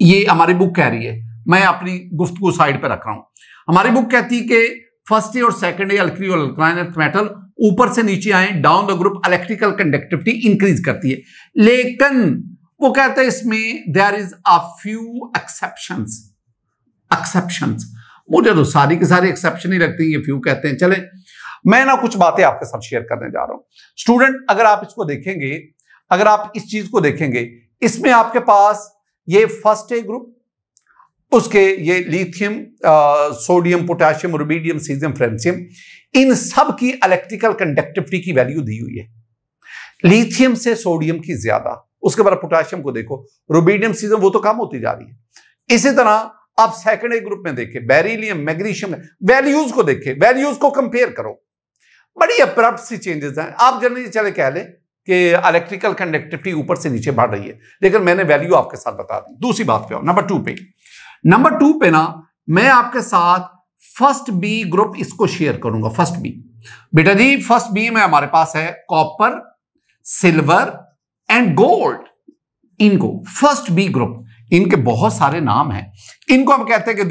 ये हमारी बुक कह रही है, मैं अपनी गुफ्तगू साइड पे रख रहा हूं। हमारी बुक कहती है कि फर्स्ट ए और सेकंड ए अल्कली और अल्कलाइन अर्थ मेटल ऊपर से नीचे आए, down the group electrical conductivity increase करती है। लेकिन वो कहते हैं इसमें there is a few exceptions. मुझे तो सारी की सारी एक्सेप्शन ही लगती है, ये फ्यू कहते हैं। चले मैं ना कुछ बातें आपके साथ शेयर करने जा रहा हूं स्टूडेंट। अगर आप इसको देखेंगे, अगर आप इस चीज को देखेंगे, इसमें आपके पास ये फर्स्ट ए ग्रुप, उसके ये lithium, sodium, potassium, rubidium, caesium, francium, इन सब की इलेक्ट्रिकल कंडक्टिविटी की वैल्यू दी हुई है। लिथियम से सोडियम की ज्यादा, उसके बाद पोटेशियम को देखो, रुबिडियम, सीजियम वो तो कम होती जा रही है। इसी तरह आप सेकंड ए ग्रुप में देखें, बेरिलियम, मैग्नीशियम, वैल्यूज को देखें, वैल्यूज को कंपेयर करो, बड़ी अब्रप्ट सी चेंजेस हैं। आप जनरली चले कह लें कि इलेक्ट्रिकल कंडक्टिविटी ऊपर से नीचे बढ़ रही है, लेकिन मैंने वैल्यू आपके साथ बता दी। दूसरी बात पे आओ, नंबर टू पे ना मैं आपके साथ फर्स्ट बी ग्रुप इसको शेयर करूंगा। फर्स्ट बी, बेटा जी फर्स्ट बी में हमारे पास है कॉपर, सिल्वर एंड गोल्ड। इनको फर्स्ट बी ग्रुप, इनके बहुत सारे नाम हैं। इनको हम कहते हैं कि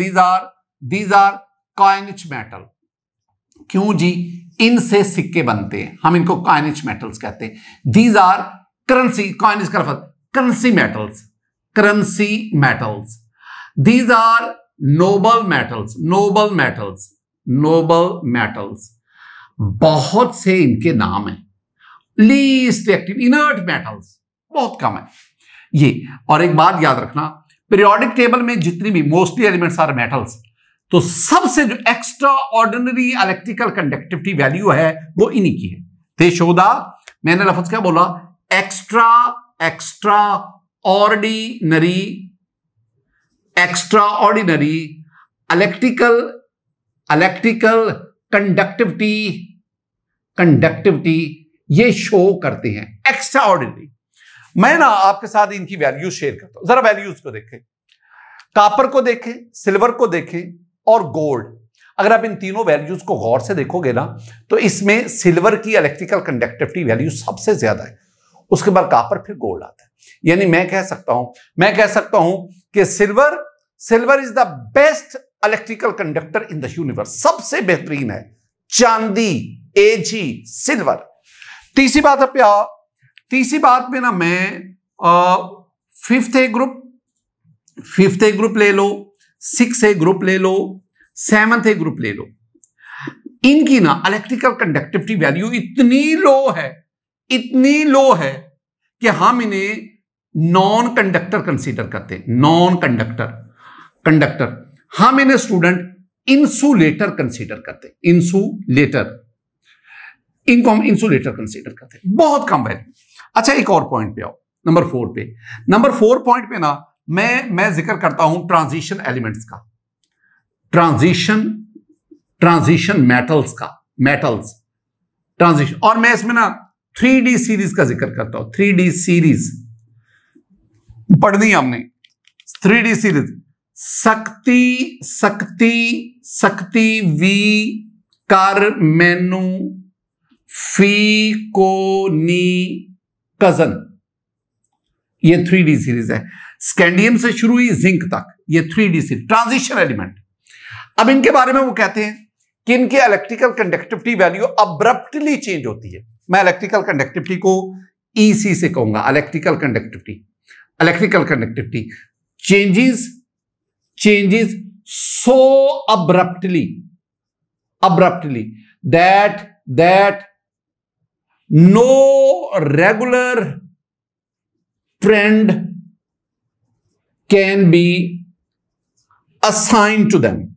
दीज आर कॉइनिच मेटल। क्यों जी? इनसे सिक्के बनते हैं, हम इनको कॉइनिच मेटल्स कहते हैं। These are currency, coinage currency metals. These are noble metals। बहुत से इनके नाम हैं। लीस्ट एक्टिव, इनर्ट मेटल्स बहुत कम है ये। और एक बात याद रखना, पीरियोडिक टेबल में जितनी भी मोस्टली एलिमेंट्स आर मेटल्स, तो सबसे जो extra ordinary electrical conductivity value है वो इन्हीं की है। तेशोदा, मैंने लफ्ज क्या बोला? एक्स्ट्रा ऑर्डिनरी इलेक्ट्रिकल कंडक्टिविटी ये शो करते हैं, एक्स्ट्रा ऑर्डिनरी। मैं ना आपके साथ इनकी वैल्यूज शेयर करता हूं, जरा वैल्यूज को देखें। कॉपर को देखें, सिल्वर को देखें और गोल्ड। अगर आप इन तीनों वैल्यूज को गौर से देखोगे ना, तो इसमें सिल्वर की इलेक्ट्रिकल कंडक्टिविटी वैल्यू सबसे ज्यादा है, उसके बाद कॉपर, फिर गोल्ड आता है। यानी मैं कह सकता हूं कि silver is the best electrical conductor in the universe, सबसे बेहतरीन है। चांदी, एजी, सिल्वर। तीसरी बात पे ना मैं फिफ्थ ए ग्रुप ले लो, सिक्स ए ग्रुप ले लो, सेवंथ ए ग्रुप ले लो। इनकी ना इलेक्ट्रिकल कंडक्टिविटी वैल्यू इतनी लो है कि हम इन्हें नॉन कंडक्टर कंसीडर करते हैं। नॉन कंडक्टर हम इन्हें स्टूडेंट इंसुलेटर कंसीडर करते हैं। इनको हम इंसुलेटर कंसीडर करते हैं, बहुत कम वैल्यू। अच्छा, एक और पॉइंट पे आओ, नंबर 4 पॉइंट पे ना मैं जिक्र करता हूं ट्रांजिशन एलिमेंट्स का, ट्रांजिशन मेटल्स ट्रांजिशन। और मैं इसमें ना 3D सीरीज का जिक्र करता हूं। 3D सीरीज पढ़नी हमने, 3D सीरीज। शक्ति वी कर मैनू फी को नी कजन, ये 3D सीरीज है। स्कैंडियम से शुरू हुई जिंक तक, ये 3D सीरीज ट्रांजिशन एलिमेंट। अब इनके बारे में वो कहते हैं कि इनके electrical conductivity value abruptly change होती है। मैं इलेक्ट्रिकल कंडक्टिविटी को EC से कहूंगा, electrical conductivity changes so abruptly that no regular trend can be assigned to them।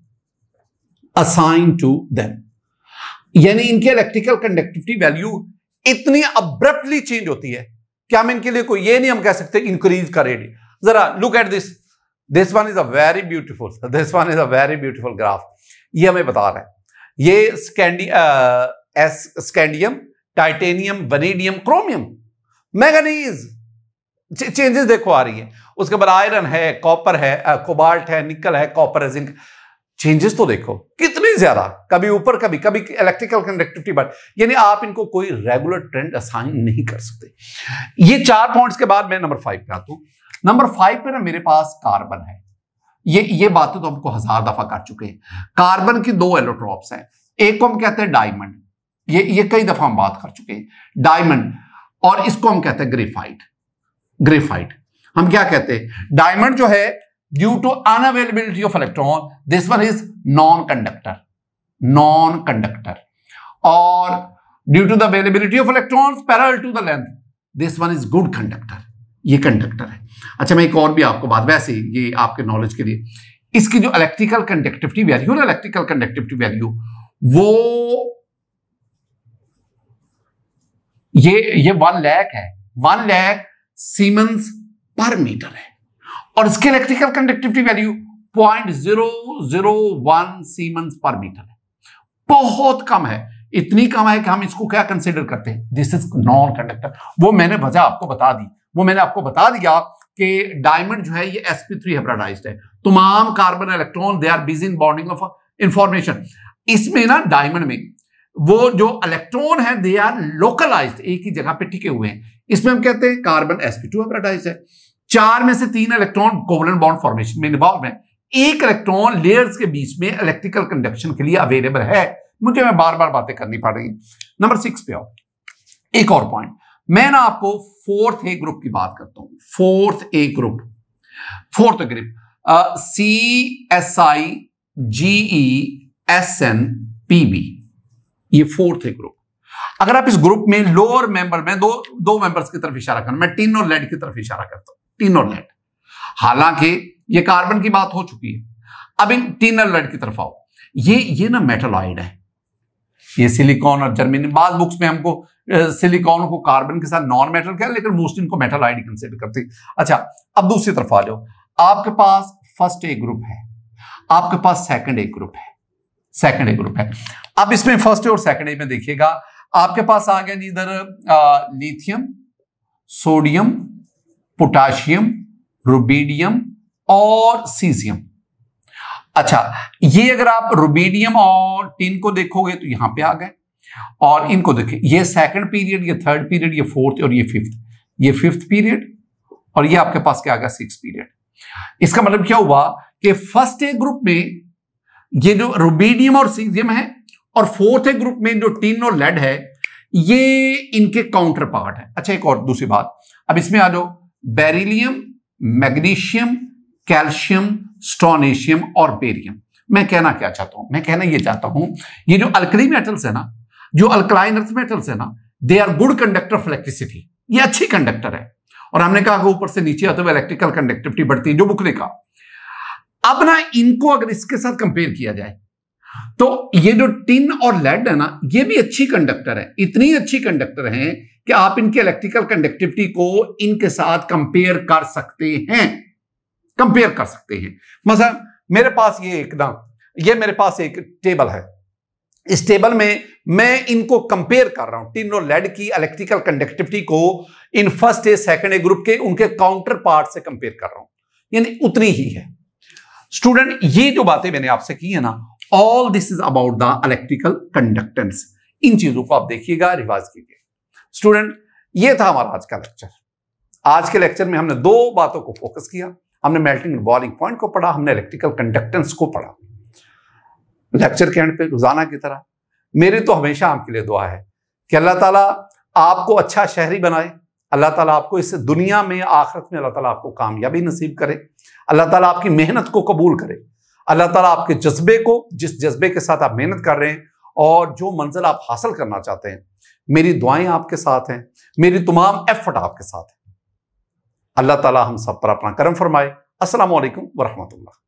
यानी इनके इलेक्ट्रिकल कंडक्टिविटी वैल्यू इतनी अब्रप्टली चेंज होती है क्या हम इनके लिए कोई ये नहीं हम कह सकते इंक्रीज करें। जरा look at this one is a very beautiful graph. ये हमें बता रहा है ये scandium, titanium, vanadium, chromium, manganese, changes देखो आ रही है। उसके बाद आयरन है, कॉपर है, कोबाल्ट है, निकल है, कॉपर है, जिंक, चेंजेस तो देखो कितनी ज्यादा, कभी ऊपर कभी इलेक्ट्रिकल कंडक्टिविटी बढ़, यानी आप इनको कोई रेगुलर ट्रेंड असाइन नहीं कर सकते। ये 4 पॉइंट्स के बाद मैं नंबर 5 पे आता हूं। नंबर 5 पे ना मेरे पास कार्बन है। ये बातें तो हमको 1000 दफा कर चुके हैं। कार्बन की 2 एलोट्रॉप्स हैं, एक को हम कहते हैं डायमंड, ये कई दफा हम बात कर चुके हैं, डायमंड, और इसको हम कहते हैं ग्रेफाइट। हम क्या कहते हैं, डायमंड जो है due to unavailability of electron this one is non conductor, और due to the availability of electrons parallel to the length this one is good conductor. ये कंडक्टर है। अच्छा, मैं एक और भी आपको बात, वैसे ये आपके नॉलेज के लिए, इसकी जो इलेक्ट्रिकल कंडक्टिविटी वैल्यू वो ये 1 लाख है, 1 लाख सीमेंस पर मीटर है, और इसके इलेक्ट्रिकल कंडक्टिविटी वैल्यू 0.001 सीमेंस पर मीटर है। बहुत कम है, इतनी कम है कि हम इसको क्या कंसीडर करते हैं, दिस इज नॉन कंडक्टर। वो मैंने वजह आपको बता दी, वो मैंने आपको बता दिया कि डायमंड जो है ये sp3 हाइब्रिडाइज्ड है। तमाम carbon electron they are busy in bonding of information. इसमें ना डायमंड में वो जो इलेक्ट्रॉन है दे आर लोकलाइज्ड, एक ही जगह पे टिके हुए हैं। इसमें हम कहते हैं कार्बन sp2 हाइब्रिडाइज्ड है। 4 में से 3 इलेक्ट्रॉन कोवलेंट बॉन्ड फॉर्मेशन में इन्वॉल्व है, 1 इलेक्ट्रॉन लेयर्स के बीच में इलेक्ट्रिकल कंडक्शन के लिए अवेलेबल है। मुझे मैं बार बार बातें करनी पड़ रही। नंबर 6 पे आओ, एक और पॉइंट, मैं ना आपको 4th ए ग्रुप की बात करता हूं। 4th ए ग्रुप CSIGESNPB, ये 4th ए ग्रुप। अगर आप इस ग्रुप में लोअर मेंबर में दो मेंबर्स की तरफ इशारा करना, मैं टिन और लेड की तरफ इशारा करता हूं, टिन और लेड। हालांकि ये कार्बन की बात हो चुकी है, अब इन टिन और लेड की तरफ आओ। ये ना मेटलॉइड है, ये सिलिकॉन और जर्मेनियम। बाद बुक्स में हमको सिलिकॉन को कार्बन के साथ नॉन मेटल कह, लेकिन मोस्ट इनको मेटलॉइड कंसीडर करते हैं। अच्छा, अब दूसरी तरफ आ जाओ। आपके पास फर्स्ट ए ग्रुप है, आपके पास सेकंड ए ग्रुप है। अब इसमें फर्स्ट ए और सेकंड ए में देखिएगा, आपके पास आ गया जी इधर लिथियम, सोडियम, पोटाशियम, रुबीडियम और सीजियम। अच्छा, ये अगर आप रुबीडियम और टिन को देखोगे तो यहां पे आ गए, और इनको देखिए, ये सेकंड पीरियड, ये थर्ड पीरियड, ये फोर्थ और ये फिफ्थ पीरियड, और ये आपके पास क्या आ गया, 6th पीरियड। इसका मतलब क्या हुआ कि फर्स्ट ए ग्रुप में ये जो रुबीडियम और सीजियम है, और 4th ए ग्रुप में जो टिन और लेड है, ये इनके काउंटर पार्ट है। अच्छा, एक और दूसरी बात, अब इसमें आ जाओ, बेरिलियम, मैग्नीशियम, कैल्शियम, स्ट्रोनेशियम और बेरियम। मैं कहना क्या चाहता हूं, मैं कहना ये चाहता हूं, ये जो अल्कली मेटल्स है ना, जो अल्कलाइन अर्थ मेटल्स है ना, they are good conductor of electricity. ये अच्छी कंडक्टर है, और हमने कहा कि ऊपर से नीचे आते हुए इलेक्ट्रिकल कंडक्टिविटी बढ़ती है, जो बुक ने कहा। अब ना इनको अगर इसके साथ कंपेयर किया जाए तो ये जो टिन और लेड है ना, ये भी अच्छी कंडक्टर है, इतनी अच्छी कंडक्टर है कि आप इनके इलेक्ट्रिकल कंडक्टिविटी को इनके साथ कंपेयर कर सकते हैं। मतलब मेरे पास ये मेरे पास एक टेबल है, इस टेबल में मैं इनको कंपेयर कर रहा हूं, टिन और लेड की इलेक्ट्रिकल कंडक्टिविटी को in first A second A group के उनके काउंटर पार्ट से कंपेयर कर रहा हूं, यानी उतनी ही है। स्टूडेंट, ये जो बातें मैंने आपसे की है ना, all this is about the electrical conductance. इन चीजों को आप देखिएगा, रिवाइज कीजिए। स्टूडेंट, ये था हमारा आज का लेक्चर। आज के लेक्चर में हमने 2 बातों को फोकस किया। हमने मेल्टिंग और बॉइलिंग पॉइंट को पढ़ा, हमने इलेक्ट्रिकल कंडक्टेंस को पढ़ा। लेक्चर के एंड पे रोजाना की तरह मेरी तो हमेशा आपके लिए दुआ है कि अल्लाह ताला आपको अच्छा शहरी बनाए, अल्लाह ताला आपको इस दुनिया में, आखिरत में अल्लाह ताला आपको कामयाबी नसीब करे, अल्लाह ताला आपकी मेहनत को कबूल करे, अल्लाह ताला आपके जज्बे को, जिस जज्बे के साथ आप मेहनत कर रहे हैं और जो मंजिल आप हासिल करना चाहते हैं, मेरी दुआएं आपके साथ हैं, मेरी तमाम एफर्ट आपके साथ है। अल्लाह ताला हम सब पर अपना करम फरमाए। अस्सलामु अलैकुम व रहमतुल्लाह।